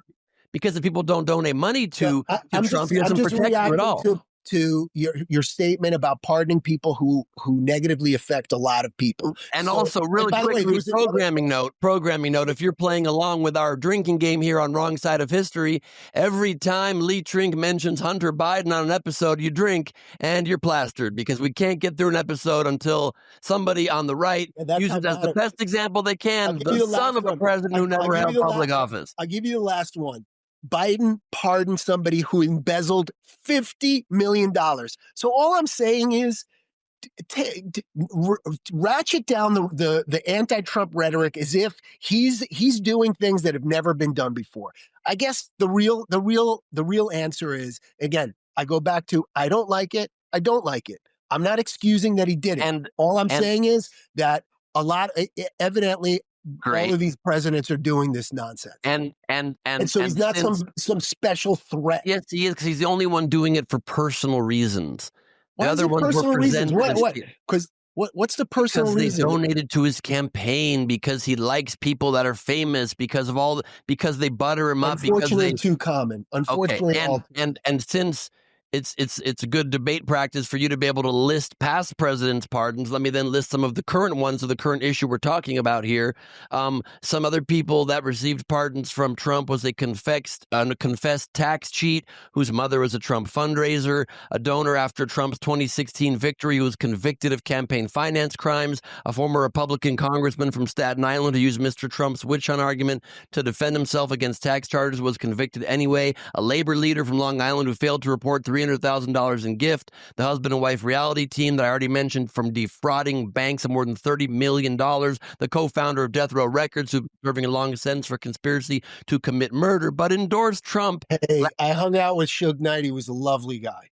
[SPEAKER 2] Because if people don't donate money to Trump, he doesn't protect you at all.
[SPEAKER 1] To your statement about pardoning people who negatively affect a lot of people.
[SPEAKER 2] And also, really quickly, programming note, if you're playing along with our drinking game here on Wrong Side of History, every time Lee Trink mentions Hunter Biden on an episode, you drink and you're plastered, because we can't get through an episode until somebody on the right uses as the best example they can, the son of a president who never held public office.
[SPEAKER 1] I'll give you the last one. Biden pardoned somebody who embezzled $50 million. So all I'm saying is ratchet down the anti-Trump rhetoric as if he's doing things that have never been done before. I guess the real answer is, again, I go back to, I don't like it. I'm not excusing that he did it. All I'm saying is that evidently, all of these presidents are doing this nonsense. And
[SPEAKER 2] so
[SPEAKER 1] he's not some special threat.
[SPEAKER 2] Yes, he is, because he's the only one doing it for personal reasons.
[SPEAKER 1] The other ones were presented. What's the personal reason?
[SPEAKER 2] Because they donated to his campaign, because he likes people that are famous, because they butter him up.
[SPEAKER 1] Unfortunately, too common. Unfortunately,
[SPEAKER 2] and since it's a good debate practice for you to be able to list past presidents' pardons, let me then list some of the current ones of the current issue we're talking about here. Some other people that received pardons from Trump was a confessed tax cheat whose mother was a Trump fundraiser, a donor after Trump's 2016 victory who was convicted of campaign finance crimes, a former Republican congressman from Staten Island who used Mr. Trump's witch hunt argument to defend himself against tax charges was convicted anyway, a labor leader from Long Island who failed to report $300,000 in gift, the husband and wife reality team that I already mentioned from defrauding banks of more than $30 million, the co-founder of Death Row Records who's serving a long sentence for conspiracy to commit murder, but endorsed Trump.
[SPEAKER 1] Hey, I hung out with Suge Knight. He was a lovely guy.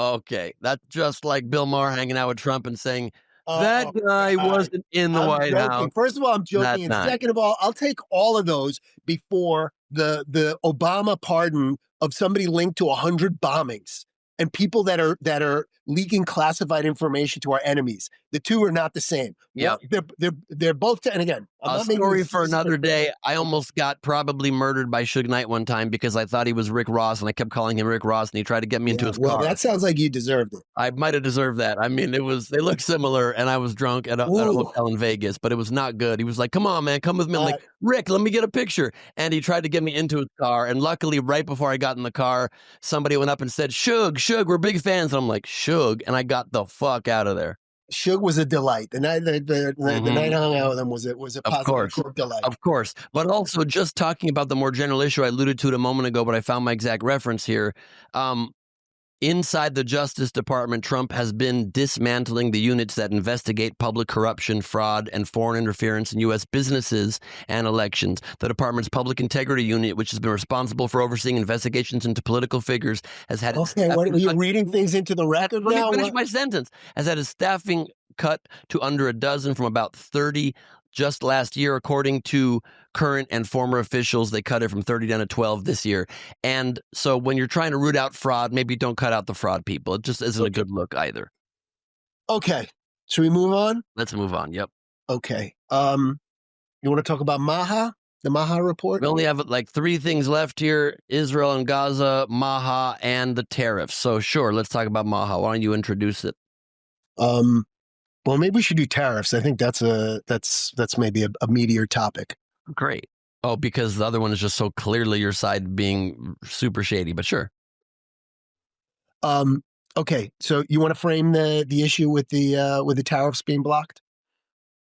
[SPEAKER 2] Okay, that's just like Bill Maher hanging out with Trump and saying, that guy wasn't in the White House.
[SPEAKER 1] First of all, I'm joking. And second of all, I'll take all of those before the Obama pardon of somebody linked to 100 bombings and people that are leaking classified information to our enemies. The two are not the same.
[SPEAKER 2] Yeah,
[SPEAKER 1] they're both. And again,
[SPEAKER 2] a story for another day. I almost got probably murdered by Suge Knight one time because I thought he was Rick Ross, and I kept calling him Rick Ross, and he tried to get me into his car.
[SPEAKER 1] Well, that sounds like you deserved it.
[SPEAKER 2] I might have deserved that. I mean, they looked similar, and I was drunk at a hotel in Vegas, but it was not good. He was like, "Come on, man, come with me." I'm like, "Rick, let me get a picture." And he tried to get me into his car, and luckily, right before I got in the car, somebody went up and said, Suge, we're big fans. And I'm like, Suge, and I got the fuck out of there.
[SPEAKER 1] Suge was a delight. The night the night I hung out with him was a positive delight.
[SPEAKER 2] Of course. But also, just talking about the more general issue I alluded to it a moment ago, but I found my exact reference here. Inside the Justice Department, Trump has been dismantling the units that investigate public corruption, fraud, and foreign interference in U.S. businesses and elections. The department's Public Integrity Unit, which has been responsible for overseeing investigations into political figures, has had...
[SPEAKER 1] Okay, are you reading things into the record now?
[SPEAKER 2] Let me finish my sentence. Has had his staffing cut to under a dozen from about 30 just last year, according to current and former officials. They cut it from 30 down to 12 this year. And so when you're trying to root out fraud, maybe don't cut out the fraud people. It just isn't a good look either.
[SPEAKER 1] Okay. Should we move on?
[SPEAKER 2] Let's move on. Yep.
[SPEAKER 1] Okay. You want to talk about MAHA? The MAHA report?
[SPEAKER 2] We only have like 3 things left here: Israel and Gaza, MAHA, and the tariffs. So sure, let's talk about MAHA. Why don't you introduce it?
[SPEAKER 1] Well, maybe we should do tariffs. I think that's maybe a meatier topic.
[SPEAKER 2] Great. Oh, because the other one is just so clearly your side being super shady, but sure.
[SPEAKER 1] Okay, so you want to frame the issue with the tariffs being blocked?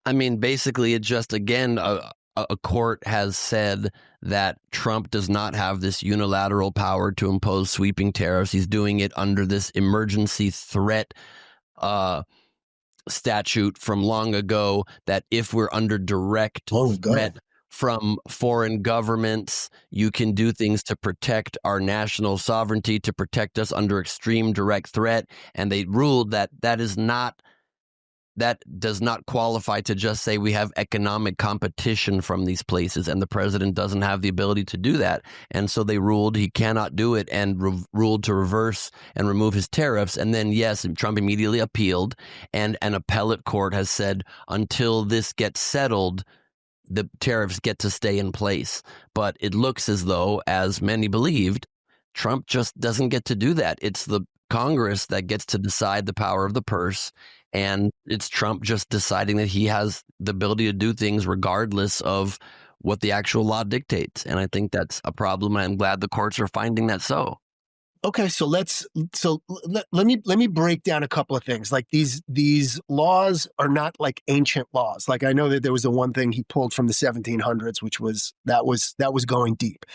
[SPEAKER 2] I mean, basically, it just, again, a court has said that Trump does not have this unilateral power to impose sweeping tariffs. He's doing it under this emergency threat statute from long ago, that if we're under direct threat from foreign governments, you can do things to protect our national sovereignty, to protect us under extreme direct threat. And they ruled that that does not qualify to just say we have economic competition from these places, and the president doesn't have the ability to do that. And so they ruled he cannot do it, and ruled to reverse and remove his tariffs. And then, yes, Trump immediately appealed, and an appellate court has said until this gets settled, the tariffs get to stay in place. But it looks as though, as many believed, Trump just doesn't get to do that. It's the Congress that gets to decide the power of the purse, and it's Trump just deciding that he has the ability to do things regardless of what the actual law dictates. And I think that's a problem. I'm glad the courts are finding that so.
[SPEAKER 1] Okay, so let me break down a couple of things. Like these laws are not like ancient laws. Like I know that there was the one thing he pulled from the 1700s, which was going deep.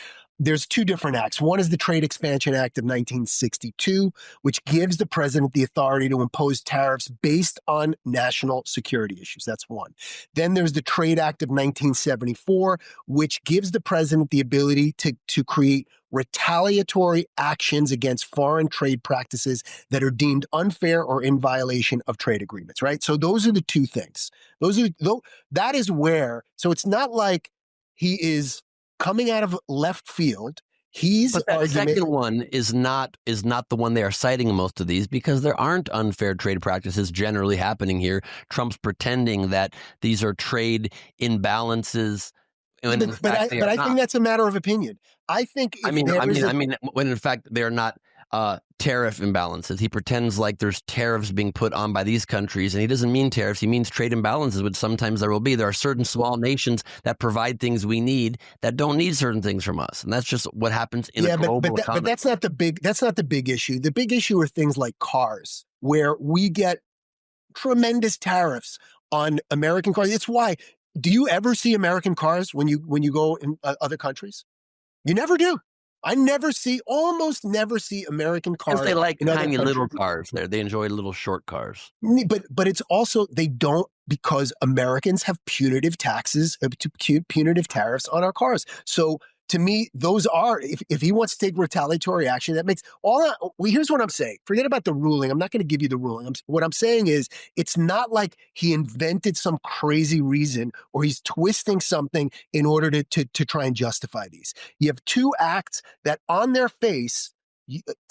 [SPEAKER 1] There's 2 different acts. One is the Trade Expansion Act of 1962, which gives the president the authority to impose tariffs based on national security issues. That's one. Then there's the Trade Act of 1974, which gives the president the ability to create retaliatory actions against foreign trade practices that are deemed unfair or in violation of trade agreements, right? So those are the 2 things. That is where, so it's not like he is coming out of left field.
[SPEAKER 2] But that second one is not the one they are citing in most of these, because there aren't unfair trade practices generally happening here. Trump's pretending that these are trade imbalances.
[SPEAKER 1] But I think that's a matter of opinion. I think when in fact they're not tariff imbalances. He pretends like there's tariffs being put on by these countries, and he doesn't mean tariffs. He means trade imbalances, which sometimes there will be. There are certain small nations that provide things we need that don't need certain things from us, and that's just what happens in a global economy. But that's not the big issue. The big issue are things like cars, where we get tremendous tariffs on American cars. It's why. Do you ever see American cars when you go in other countries? You never do. I almost never see American cars.
[SPEAKER 2] They like tiny little cars there. They enjoy little short cars.
[SPEAKER 1] But it's also, they don't, because Americans have punitive taxes, punitive tariffs on our cars. So to me, those are, if he wants to take retaliatory action, that makes here's what I'm saying. Forget about the ruling. I'm not going to give you the ruling. What I'm saying is, it's not like he invented some crazy reason or he's twisting something in order to try and justify these. You have 2 acts that on their face,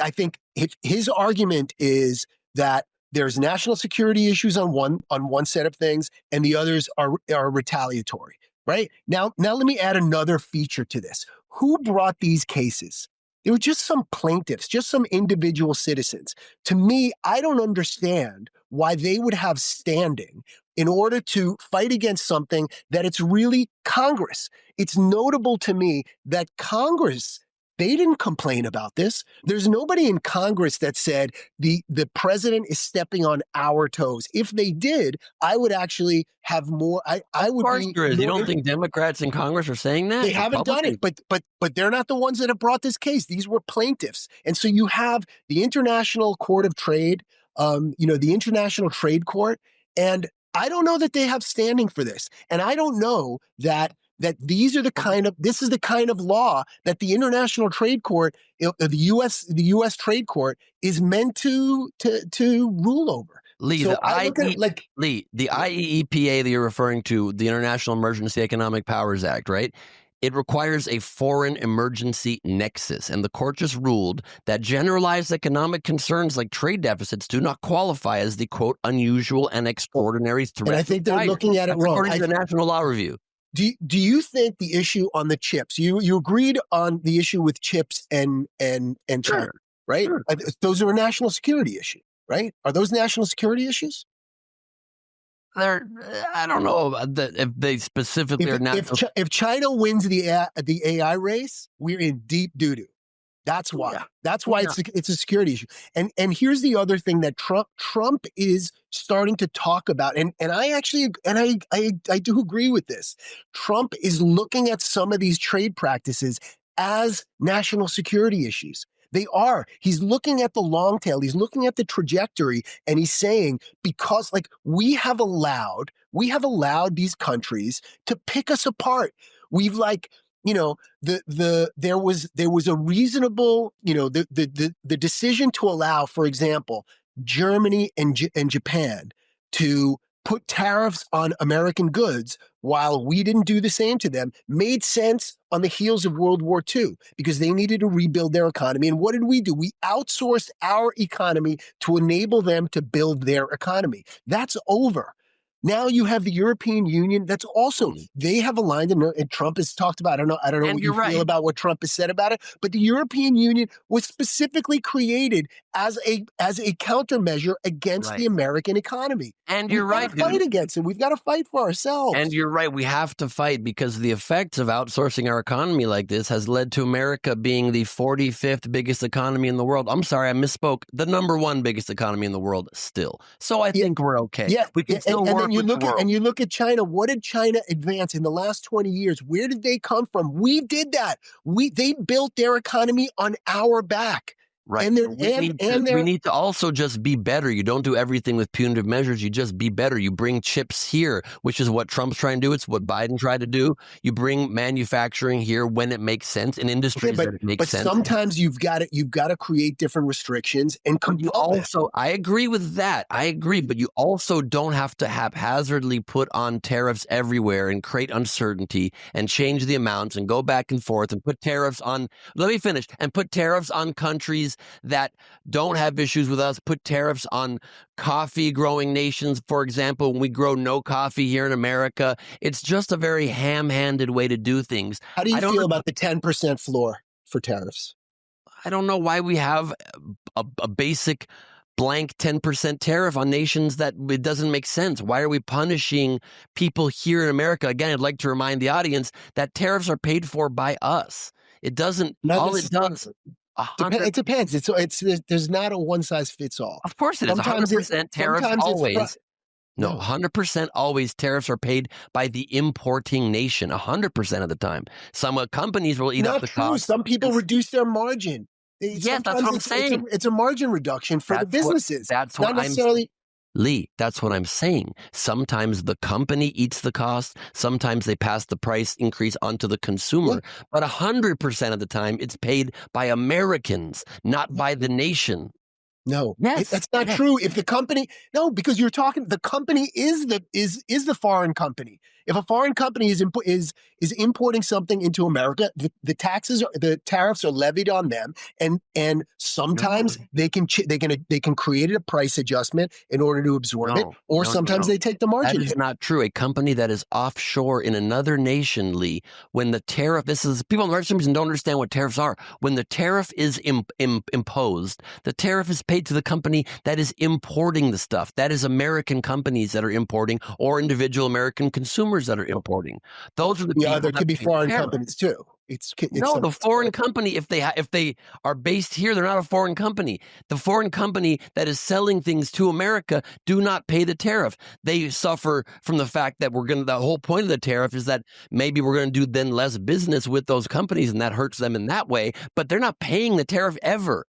[SPEAKER 1] I think his argument is that there's national security issues on one set of things, and the others are retaliatory. Right? Now let me add another feature to this. Who brought these cases? They were just some plaintiffs, just some individual citizens. To me, I don't understand why they would have standing in order to fight against something that it's really Congress. It's notable to me that Congress, they didn't complain about this. There's nobody in Congress that said the president is stepping on our toes. If they did, I would actually have more. I would be.
[SPEAKER 2] Of course, you don't think Democrats in Congress are saying that?
[SPEAKER 1] They haven't done it, but they're not the ones that have brought this case. These were plaintiffs, and so you have the International Court of Trade, the International Trade Court, and I don't know that they have standing for this, and I don't know that this is the kind of law that the International Trade Court, the U.S. Trade Court, is meant to rule over.
[SPEAKER 2] Lee,
[SPEAKER 1] so
[SPEAKER 2] the IEEPA that you're referring to, the International Emergency Economic Powers Act, right? It requires a foreign emergency nexus, and the court just ruled that generalized economic concerns like trade deficits do not qualify as the, quote, unusual and extraordinary threat.
[SPEAKER 1] And I think they're looking at it wrong.
[SPEAKER 2] According to the National Law Review.
[SPEAKER 1] Do you think the issue on the chips? You agreed on the issue with chips and China,
[SPEAKER 2] Sure.
[SPEAKER 1] right?
[SPEAKER 2] Sure.
[SPEAKER 1] Those are a national security issue, right? Are those national security issues?
[SPEAKER 2] They're, I don't know if they specifically are not.
[SPEAKER 1] If China wins the AI race, we're in deep doo doo. That's why.
[SPEAKER 2] Yeah.
[SPEAKER 1] That's why
[SPEAKER 2] Yeah.
[SPEAKER 1] it's a security issue. And here's the other thing that Trump is starting to talk about. And I actually I do agree with this. Trump is looking at some of these trade practices as national security issues. They are. He's looking at the long tail. He's looking at the trajectory, and he's saying, because like we have allowed these countries to pick us apart. We've like, you know, there was a reasonable, you know, the decision to allow, for example, Germany and Japan to put tariffs on American goods while we didn't do the same to them made sense on the heels of World War II because they needed to rebuild their economy. And what did we do? We outsourced our economy to enable them to build their economy. That's over. Now you have the European Union. That's also, they have aligned, and Trump has talked about, I don't know
[SPEAKER 2] And
[SPEAKER 1] what
[SPEAKER 2] you're
[SPEAKER 1] you
[SPEAKER 2] right.
[SPEAKER 1] feel about what Trump has said about it, but the European Union was specifically created as a countermeasure against
[SPEAKER 2] Right.
[SPEAKER 1] the American economy.
[SPEAKER 2] And you're right,
[SPEAKER 1] We've got to fight against it. We've got to fight for ourselves.
[SPEAKER 2] And you're right. We have to fight because the effects of outsourcing our economy like this has led to America being the 45th biggest economy in the world. I'm sorry, I misspoke. The number one biggest economy in the world still. So I think we're okay.
[SPEAKER 1] Yeah,
[SPEAKER 2] we can still work
[SPEAKER 1] then you
[SPEAKER 2] with
[SPEAKER 1] look
[SPEAKER 2] the world.
[SPEAKER 1] and you look at China. What did China advance in the last 20 years? Where did they come from? We did that. They built their economy on our back.
[SPEAKER 2] Right.
[SPEAKER 1] And
[SPEAKER 2] we need to also just be better. You don't do everything with punitive measures. You just be better. You bring chips here, which is what Trump's trying to do. It's what Biden tried to do. You bring manufacturing here when it makes sense in industries that it makes sense.
[SPEAKER 1] But sometimes you've got to create different restrictions and compel them.
[SPEAKER 2] I agree with that. I agree, but you also don't have to haphazardly put on tariffs everywhere and create uncertainty and change the amounts and go back and forth and put tariffs on. Let me finish. And put tariffs on countries that don't have issues with us. Put tariffs on coffee growing nations, for example, when we grow no coffee here in America. It's just a very ham-handed way to do things.
[SPEAKER 1] How do you feel about the 10% floor for tariffs?
[SPEAKER 2] I don't know why we have a basic blank 10% tariff on nations that it doesn't make sense. Why are we punishing people here in America? Again, I'd like to remind the audience that tariffs are paid for by us. It doesn't, all it does.
[SPEAKER 1] It depends. There's not a one size fits all.
[SPEAKER 2] Of course it is. 100% tariffs always. No, 100% always tariffs are paid by the importing nation, 100% of the time. Some companies will eat up the cost.
[SPEAKER 1] Some people reduce their margin.
[SPEAKER 2] Yes, that's what I'm saying.
[SPEAKER 1] It's a margin reduction for the businesses.
[SPEAKER 2] That's what I'm saying. Lee, that's what I'm saying. Sometimes the company eats the cost. Sometimes they pass the price increase onto the consumer. But 100% of the time, it's paid by Americans, not by the nation.
[SPEAKER 1] No, that's not true. If the company, because you're talking, the company is the foreign company. If a foreign company is importing something into America, the tariffs are levied on them, and sometimes they can create a price adjustment in order to absorb it, or sometimes they take the margin.
[SPEAKER 2] That is not true. A company that is offshore in another nation, Lee, when the tariff, people for some reason don't understand what tariffs are. When the tariff is imposed, the tariff is paid to the company that is importing the stuff. That is American companies that are importing, or individual American consumers that are importing. Those are the people.
[SPEAKER 1] There could be foreign companies too.
[SPEAKER 2] The foreign company, if they are based here, they're not a foreign company. The foreign company that is selling things to America do not pay the tariff. They suffer from the fact that the whole point of the tariff is that maybe we're going to do then less business with those companies, and that hurts them in that way. But they're not paying the tariff ever.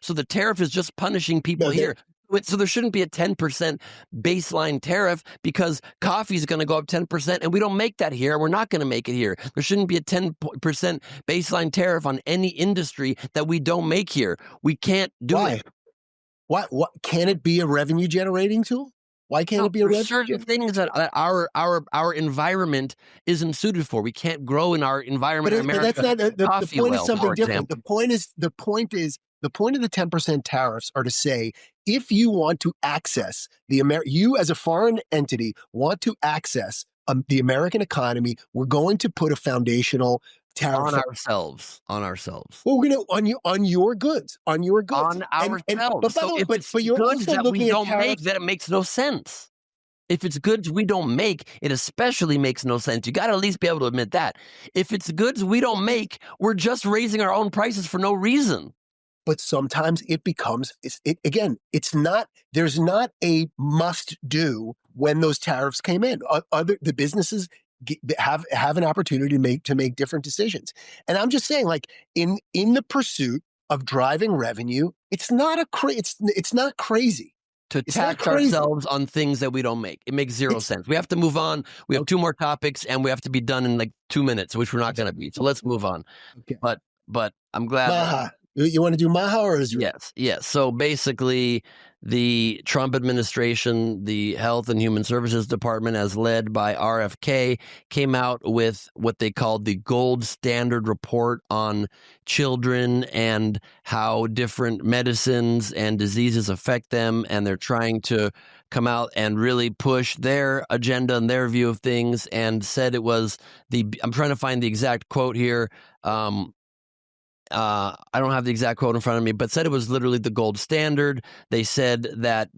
[SPEAKER 2] So the tariff is just punishing people here. So there shouldn't be a 10% baseline tariff because coffee is going to go up 10%, and we don't make that here. We're not going to make it here. There shouldn't be a 10% baseline tariff on any industry that we don't make here. We can't do it.
[SPEAKER 1] What can it be a revenue generating tool? Why can't it be a revenue?
[SPEAKER 2] Certain things that our environment isn't suited for. We can't grow in our environment in America.
[SPEAKER 1] But that's not the point. Is something different. The point is the point of the 10% tariffs are to say, if you want to access you as a foreign entity want to access the American economy. We're going to put a foundational tariff
[SPEAKER 2] on ourselves,
[SPEAKER 1] well, we're going to on your goods,
[SPEAKER 2] on
[SPEAKER 1] and but
[SPEAKER 2] ourselves.
[SPEAKER 1] by
[SPEAKER 2] So
[SPEAKER 1] the way,
[SPEAKER 2] if it's
[SPEAKER 1] but you're
[SPEAKER 2] goods
[SPEAKER 1] also
[SPEAKER 2] that we
[SPEAKER 1] looking at
[SPEAKER 2] don't make,
[SPEAKER 1] tariffs.
[SPEAKER 2] then it makes no sense. If it's goods we don't make, it especially makes no sense. You got to at least be able to admit that. If it's goods we don't make, we're just raising our own prices for no reason.
[SPEAKER 1] But sometimes it becomes again. It's not. There's not a must do when those tariffs came in. The businesses have an opportunity to make different decisions. And I'm just saying, like in the pursuit of driving revenue, it's not it's not crazy.
[SPEAKER 2] To
[SPEAKER 1] It's not
[SPEAKER 2] tax
[SPEAKER 1] crazy.
[SPEAKER 2] ourselves on things that we don't make. It makes zero sense. We have to move on. We have
[SPEAKER 1] Okay.
[SPEAKER 2] 2 more topics and we have to be done in like 2 minutes, which we're not going to be. So let's move on.
[SPEAKER 1] Okay.
[SPEAKER 2] But I'm glad that
[SPEAKER 1] MAHA. You want to do MAHA or Israel?
[SPEAKER 2] Yes. So basically, the Trump administration, the Health and Human Services Department, as led by RFK, came out with what they called the gold standard report on children and how different medicines and diseases affect them. And they're trying to come out and really push their agenda and their view of things, and said it was I'm trying to find the exact quote here. I don't have the exact quote in front of me, but said it was literally the gold standard. They said that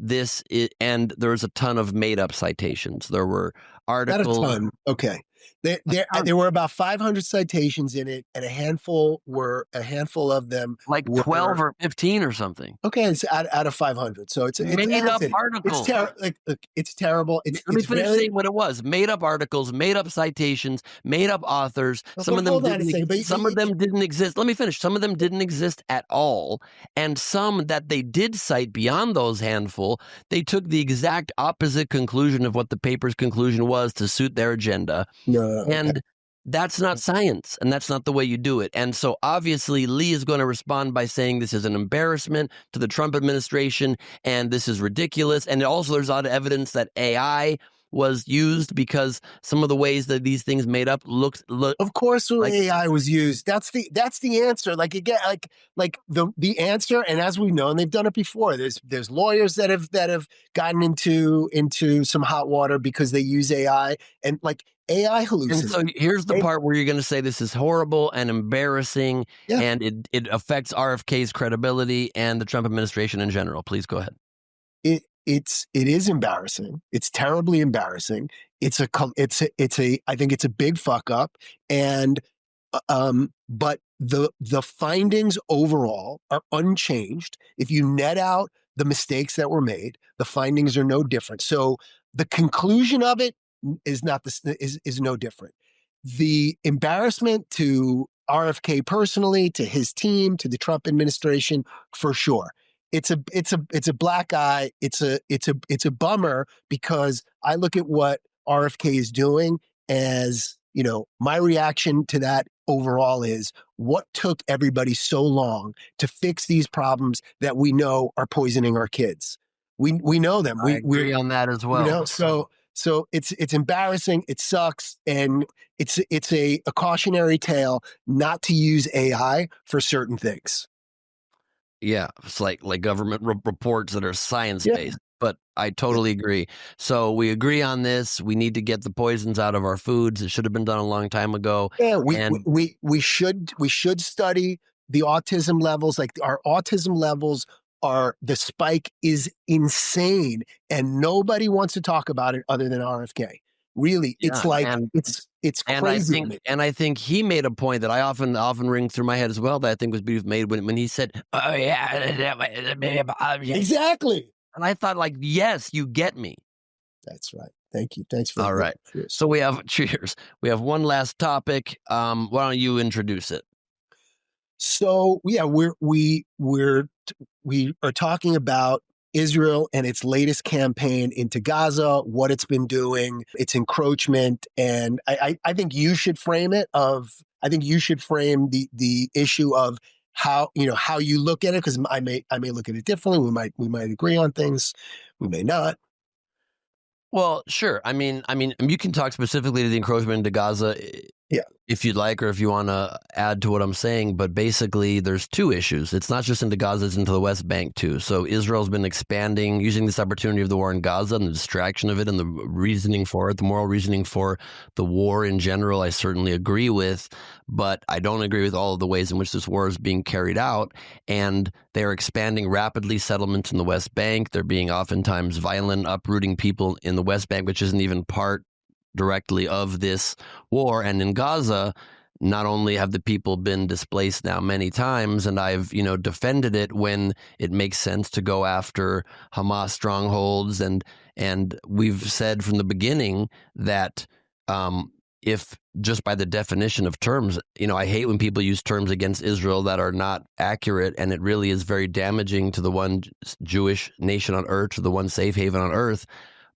[SPEAKER 2] and there was a ton of made up citations. There were articles.
[SPEAKER 1] Not a ton. Okay. There were about 500 citations in it, and a handful of them
[SPEAKER 2] like
[SPEAKER 1] were
[SPEAKER 2] 12 or 15 or something.
[SPEAKER 1] Okay, it's out of 500. So it's
[SPEAKER 2] made up articles.
[SPEAKER 1] It's terrible.
[SPEAKER 2] Let me finish saying what it was. Made up articles, made up citations, made up authors. Some of them didn't exist. Let me finish. Some of them didn't exist at all. And some that they did cite beyond those handful, they took the exact opposite conclusion of what the paper's conclusion was to suit their agenda. And that's not science, and that's not the way you do it. And so obviously Lee is going to respond by saying this is an embarrassment to the Trump administration and this is ridiculous. And also there's a lot of evidence that AI was used, because some of the ways that these things made up look
[SPEAKER 1] of course like AI was used. That's the answer. Like again, like the answer. And as we know, and they've done it before, there's lawyers that have gotten into some hot water because they use AI, and like AI hallucinates.
[SPEAKER 2] And so here's the part where you're going to say this is horrible and embarrassing, and it affects RFK's credibility and the Trump administration in general. Please go ahead.
[SPEAKER 1] It is embarrassing. It's terribly embarrassing. I think it's a big fuck up. And but the findings overall are unchanged. If you net out the mistakes that were made, the findings are no different. So the conclusion of it is no different. The embarrassment to RFK personally, to his team, to the Trump administration, for sure. It's a black eye. It's a bummer, because I look at what RFK is doing as, my reaction to that overall is, what took everybody so long to fix these problems that we know are poisoning our kids? We know them.
[SPEAKER 2] I agree on that as well.
[SPEAKER 1] So it's embarrassing. It sucks, and it's a cautionary tale not to use AI for certain things.
[SPEAKER 2] Yeah, it's like government reports that are science-based. But I totally agree. So we agree on this. We need to get the poisons out of our foods. It should have been done a long time ago.
[SPEAKER 1] Yeah, we should study the autism levels. Like, our autism levels the spike is insane, and nobody wants to talk about it other than RFK. Really, it's crazy.
[SPEAKER 2] I think he made a point that I often rings through my head as well, that I think was beautifully made when he said, "Oh yeah,
[SPEAKER 1] exactly."
[SPEAKER 2] And I thought, like, yes, you get me.
[SPEAKER 1] That's right. Thank you. Thanks for that.
[SPEAKER 2] All right. Cheers. So we have one last topic. Why don't you introduce it?
[SPEAKER 1] So yeah, we are talking about Israel and its latest campaign into Gaza, what it's been doing, its encroachment, and I think you should frame it. I think you should frame the issue of how you look at it, because I may look at it differently. We might agree on things, we may not.
[SPEAKER 2] Well, sure. I mean, you can talk specifically to the encroachment into Gaza.
[SPEAKER 1] Yeah.
[SPEAKER 2] if you'd like, or if you want to add to what I'm saying, but basically there's two issues. It's not just into Gaza, it's into the West Bank too. So Israel's been expanding, using this opportunity of the war in Gaza and the distraction of it and the reasoning for it, the moral reasoning for the war in general, I certainly agree with, but I don't agree with all of the ways in which this war is being carried out. And they're expanding rapidly settlements in the West Bank. They're being oftentimes violent, uprooting people in the West Bank, which isn't even part directly of this war. And in Gaza, not only have the people been displaced now many times, and I've, defended it when it makes sense to go after Hamas strongholds, and we've said from the beginning that if just by the definition of terms, I hate when people use terms against Israel that are not accurate, and it really is very damaging to the one Jewish nation on earth, to the one safe haven on earth.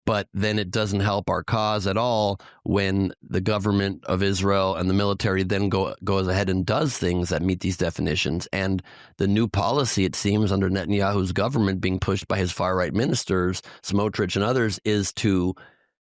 [SPEAKER 2] But then it doesn't help our cause at all when the government of Israel and the military then goes ahead and does things that meet these definitions. And the new policy, it seems, under Netanyahu's government being pushed by his far-right ministers, Smotrich and others, is to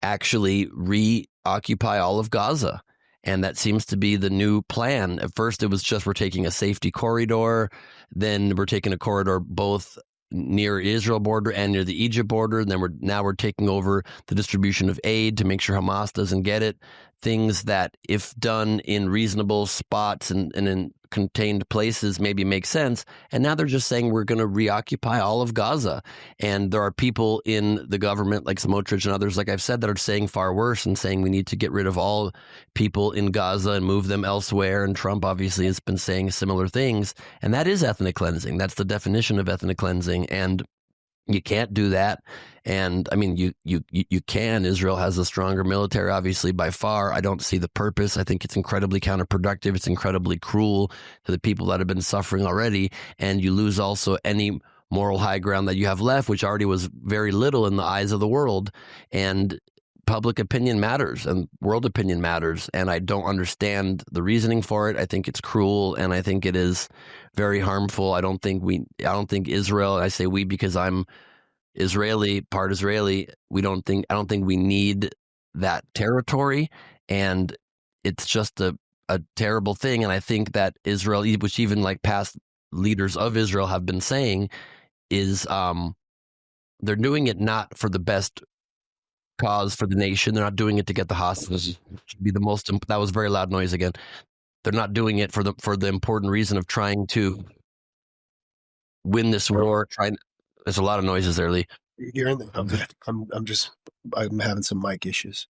[SPEAKER 2] actually reoccupy all of Gaza. And that seems to be the new plan. At first, it was just we're taking a safety corridor. Then we're taking a corridor both near Israel border and near the Egypt border. And then we're taking over the distribution of aid to make sure Hamas doesn't get it. Things that, if done in reasonable spots and in contained places, maybe make sense. And now they're just saying we're going to reoccupy all of Gaza. And there are people in the government like Smotrich and others, like I've said, that are saying far worse and saying we need to get rid of all people in Gaza and move them elsewhere. And Trump obviously has been saying similar things. And that is ethnic cleansing. That's the definition of ethnic cleansing. And you can't do that. And I mean, you can. Israel has a stronger military, obviously, by far. I don't see the purpose. I think it's incredibly counterproductive. It's incredibly cruel to the people that have been suffering already. And you lose also any moral high ground that you have left, which already was very little in the eyes of the world. And public opinion matters and world opinion matters. And I don't understand the reasoning for it. I think it's cruel and I think it is very harmful. I don't think Israel, I say we because I'm Israeli, part Israeli, I don't think we need that territory. And it's just a terrible thing. And I think that Israel, which even like past leaders of Israel have been saying, is they're doing it not for the best cause for the nation. They're not doing it to get the hostages. Be the most. That was very loud noise again. They're not doing it for the important reason of trying to win this war. There's a lot of noises there, Lee.
[SPEAKER 1] You're in there. Okay. I'm having some mic issues.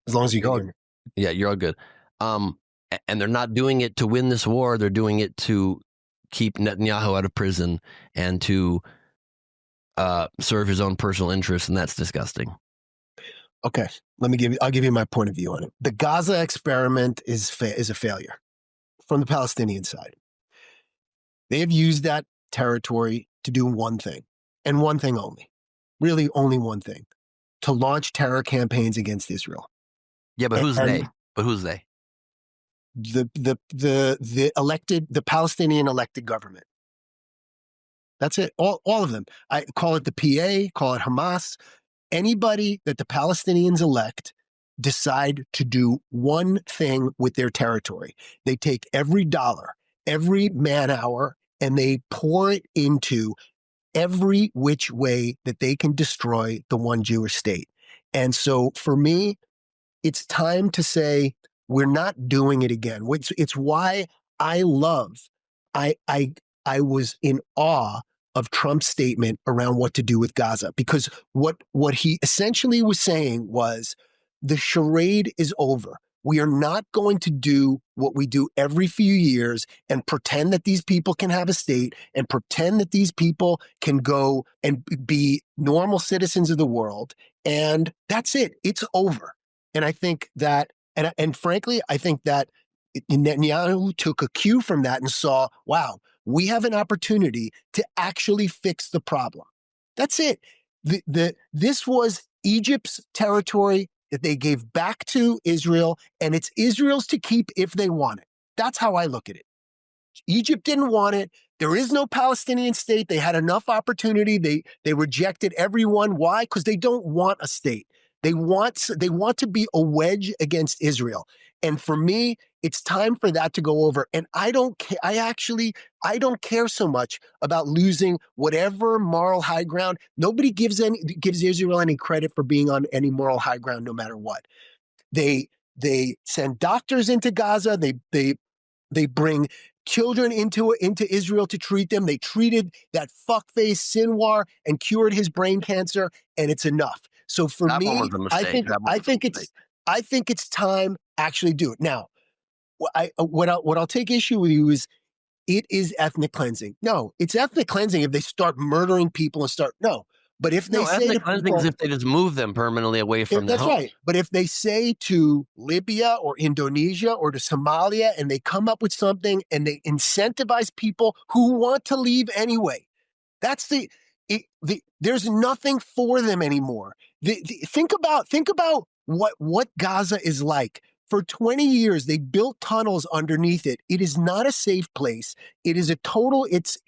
[SPEAKER 1] As long as you can hear me.
[SPEAKER 2] Yeah, you're all good. And they're not doing it to win this war. They're doing it to keep Netanyahu out of prison and to serve his own personal interests, and that's disgusting.
[SPEAKER 1] Okay, I'll give you my point of view on it. The Gaza experiment is a failure from the Palestinian side. They have used that territory to do one thing, and one thing only. Really only one thing. To launch terror campaigns against Israel.
[SPEAKER 2] Yeah, but who's they? But who's they?
[SPEAKER 1] The Palestinian elected government. That's it. All of them. I call it the PA, call it Hamas. Anybody that the Palestinians elect decide to do one thing with their territory. They take every dollar, every man hour, and they pour it into every which way that they can destroy the one Jewish state. And so for me, it's time to say, we're not doing it again. It's why I was in awe of Trump's statement around what to do with Gaza, because what he essentially was saying was the charade is over. We are not going to do what we do every few years and pretend that these people can have a state and pretend that these people can go and be normal citizens of the world. And that's it. It's over. And I think that, and frankly, I think that Netanyahu took a cue from that and saw, wow, we have an opportunity to actually fix the problem. That's it. This was Egypt's territory that they gave back to Israel, and it's Israel's to keep if they want it. That's how I look at it. Egypt didn't want it. There is no Palestinian state. They had enough opportunity. They rejected everyone. Why? Because they don't want a state. They want to be a wedge against Israel. And for me, it's time for that to go over. And I don't care. I don't care so much about losing whatever moral high ground. Nobody gives Israel any credit for being on any moral high ground, no matter what. They send doctors into Gaza. They bring children into Israel to treat them. They treated that fuckface Sinwar and cured his brain cancer, and it's enough. So for
[SPEAKER 2] That one
[SPEAKER 1] me,
[SPEAKER 2] was a mistake.
[SPEAKER 1] I think it's time actually do it now. What I'll take issue with you is it is ethnic cleansing. No, it's ethnic cleansing if they start murdering people and start no. But if they say
[SPEAKER 2] ethnic cleansing is if they just move them permanently away from their
[SPEAKER 1] that's
[SPEAKER 2] home.
[SPEAKER 1] right. But if they say to Libya or Indonesia or to Somalia and they come up with something and they incentivize people who want to leave anyway, that's there's nothing for them anymore. Think about what Gaza is like. For 20 years, they built tunnels underneath it. It is not a safe place. It is a total. It's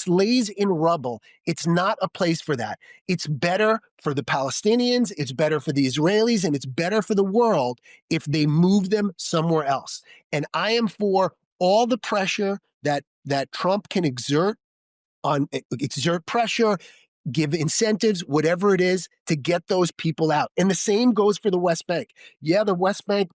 [SPEAKER 1] lays in rubble. It's not a place for that. It's better for the Palestinians. It's better for the Israelis, and it's better for the world if they move them somewhere else. And I am for all the pressure that Trump can exert pressure, give incentives, whatever it is, to get those people out. And the same goes for the West Bank. Yeah, the West Bank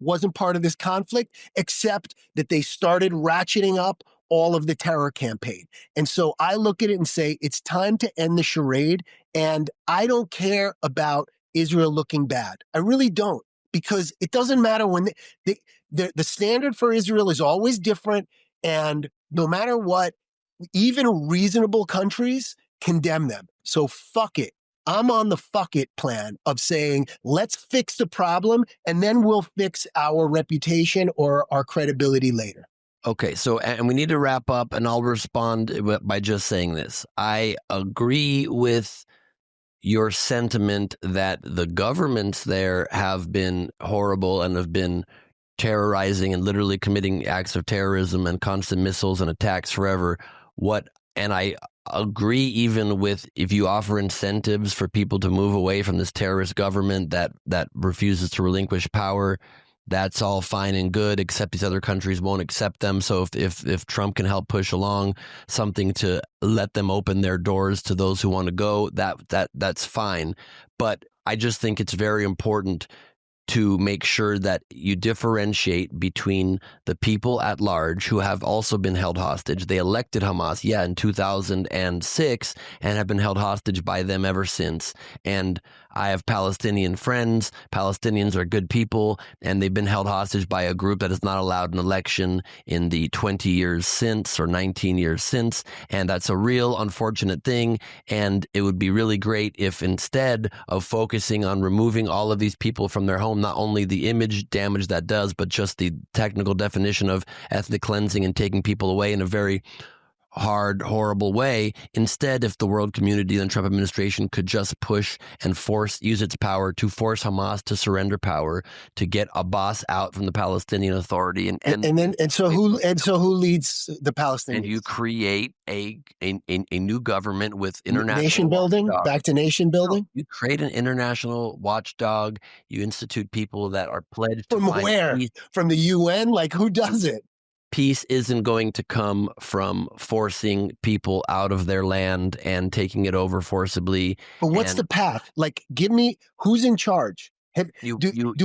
[SPEAKER 1] wasn't part of this conflict, except that they started ratcheting up all of the terror campaign. And so I look at it and say, it's time to end the charade. And I don't care about Israel looking bad. I really don't, because it doesn't matter when the standard for Israel is always different. And no matter what, even reasonable countries condemn them. So fuck it. I'm on the fuck it plan of saying, let's fix the problem and then we'll fix our reputation or our credibility later.
[SPEAKER 2] Okay, so, and we need to wrap up, and I'll respond by just saying this. I agree with your sentiment that the governments there have been horrible and have been terrorizing and literally committing acts of terrorism and constant missiles and attacks forever. And I agree even with if you offer incentives for people to move away from this terrorist government that refuses to relinquish power, that's all fine and good, except these other countries won't accept them. So if Trump can help push along something to let them open their doors to those who want to go, that's fine. But I just think it's very important to make sure that you differentiate between the people at large who have also been held hostage. They elected Hamas, in 2006, and have been held hostage by them ever since. And I have Palestinian friends. Palestinians are good people, and they've been held hostage by a group that has not allowed an election in the 20 years since, or 19 years since. And that's a real unfortunate thing. And it would be really great if, instead of focusing on removing all of these people from their home, not only the image damage that does, but just the technical definition of ethnic cleansing and taking people away in a very hard, horrible way. Instead, if the world community and the Trump administration could just push and use its power to force Hamas to surrender power, to get Abbas out from the Palestinian Authority,
[SPEAKER 1] so who leads the Palestinians?
[SPEAKER 2] And you create a new government with international
[SPEAKER 1] nation building,
[SPEAKER 2] watchdog.
[SPEAKER 1] Back to nation building.
[SPEAKER 2] No, you create an international watchdog. You institute people that are pledged
[SPEAKER 1] from where? Peace. From the UN? Like, who does it?
[SPEAKER 2] Peace isn't going to come from forcing people out of their land and taking it over forcibly.
[SPEAKER 1] But what's the path? Like, give me who's in charge. Do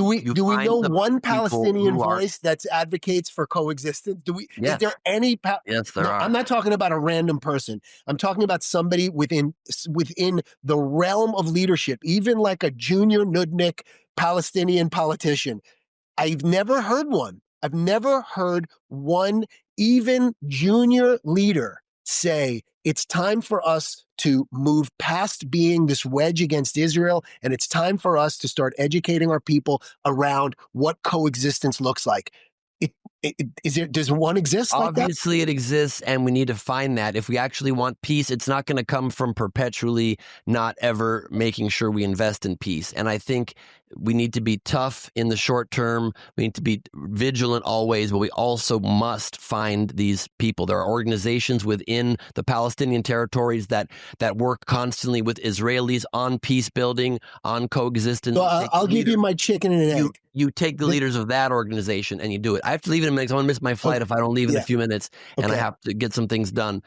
[SPEAKER 1] we know one Palestinian voice that advocates for coexistence? Is there any?
[SPEAKER 2] Yes, there are.
[SPEAKER 1] I'm not talking about a random person. I'm talking about somebody within the realm of leadership, even like a junior Nudnik Palestinian politician. I've never heard one. I've never heard one even junior leader say it's time for us to move past being this wedge against Israel, and it's time for us to start educating our people around what coexistence looks like. Does one exist like that?
[SPEAKER 2] Obviously, it exists, and we need to find that. If we actually want peace, it's not going to come from perpetually not ever making sure we invest in peace. And I think we need to be tough in the short term. We need to be vigilant always, but we also must find these people. There are organizations within the Palestinian territories that work constantly with Israelis on peace building, on coexistence.
[SPEAKER 1] So I'll give you my chicken and an egg.
[SPEAKER 2] You take the leaders of that organization and you do it. I have to leave in a minute. I'm going to miss my flight if I don't leave in a few minutes, and I have to get some things done.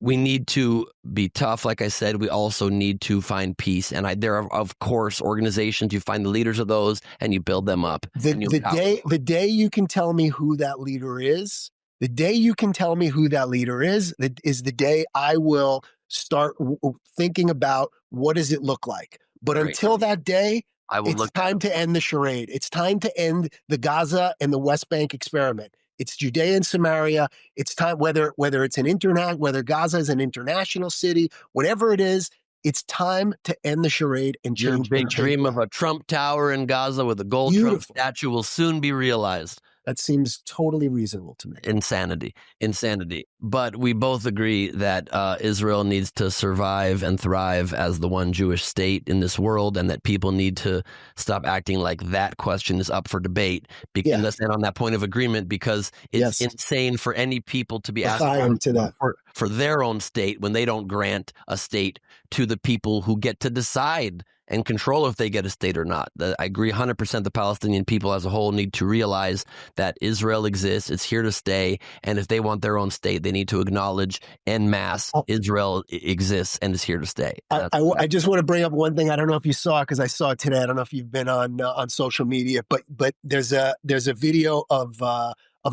[SPEAKER 2] We need to be tough. Like I said, we also need to find peace. And there are, of course, organizations. You find the leaders of those and you build them up.
[SPEAKER 1] The day you can tell me who that leader is, the day you can tell me who that leader is the day I will start thinking about what does it look like. But until that day, it's time to end the charade. It's time to end the Gaza and the West Bank experiment. It's Judea and Samaria. It's time, whether it's whether Gaza is an international city, whatever it is, it's time to end the charade and change.
[SPEAKER 2] Your big dream of a Trump Tower in Gaza with a gold Trump statue will soon be realized.
[SPEAKER 1] That seems totally reasonable to me.
[SPEAKER 2] Insanity. But we both agree that Israel needs to survive and thrive as the one Jewish state in this world, and that people need to stop acting like that question is up for debate. And let's end on that point of agreement, because it's insane for any people to be asking for their own state when they don't grant a state to the people who get to decide and control if they get a state or not. I agree 100%. The Palestinian people as a whole need to realize that Israel exists, it's here to stay, and if they want their own state, they need to acknowledge en masse Israel exists and is here to stay.
[SPEAKER 1] I just want to bring up one thing. I don't know if you saw it, because I saw it today. I don't know if you've been on social media, but there's a video of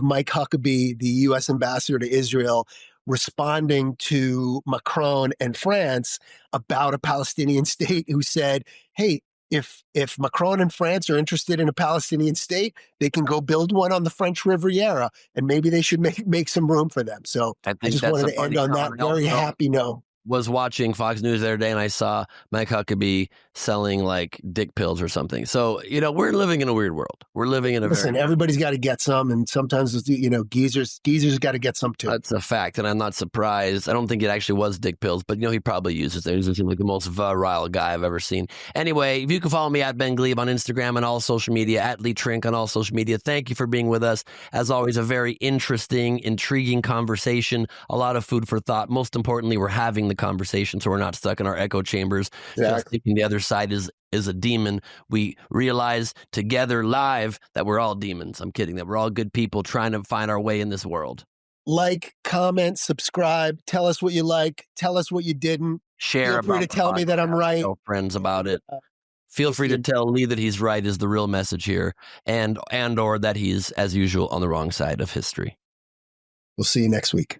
[SPEAKER 1] Mike Huckabee, the U.S. ambassador to Israel, responding to Macron and France about a Palestinian state, who said, hey, if Macron and France are interested in a Palestinian state, they can go build one on the French Riviera, and maybe they should make some room for them. So I just wanted to end on that very happy note.
[SPEAKER 2] Was watching Fox News the other day, and I saw Mike Huckabee selling like dick pills or something. So, we're living in a weird world. We're living in a
[SPEAKER 1] everybody's got to get some, and sometimes, geezers got to get some too.
[SPEAKER 2] That's a fact, and I'm not surprised. I don't think it actually was dick pills, but he probably uses them. He's like the most virile guy I've ever seen. Anyway, if you can follow me at Ben Glebe on Instagram and all social media, at Lee Trink on all social media. Thank you for being with us. As always, a very interesting, intriguing conversation. A lot of food for thought. Most importantly, we're having the conversation, so we're not stuck in our echo chambers just thinking the other side is a demon. We realize together live that we're all demons. I'm kidding. That we're all good people trying to find our way in this world.
[SPEAKER 1] Like, comment, subscribe, tell us what you like, tell us what you didn't.
[SPEAKER 2] Feel
[SPEAKER 1] free to tell me that I'm right.
[SPEAKER 2] Tell friends about it. Feel free to tell Lee that he's right is the real message here, and or that he's, as usual, on the wrong side of history.
[SPEAKER 1] We'll see you next week.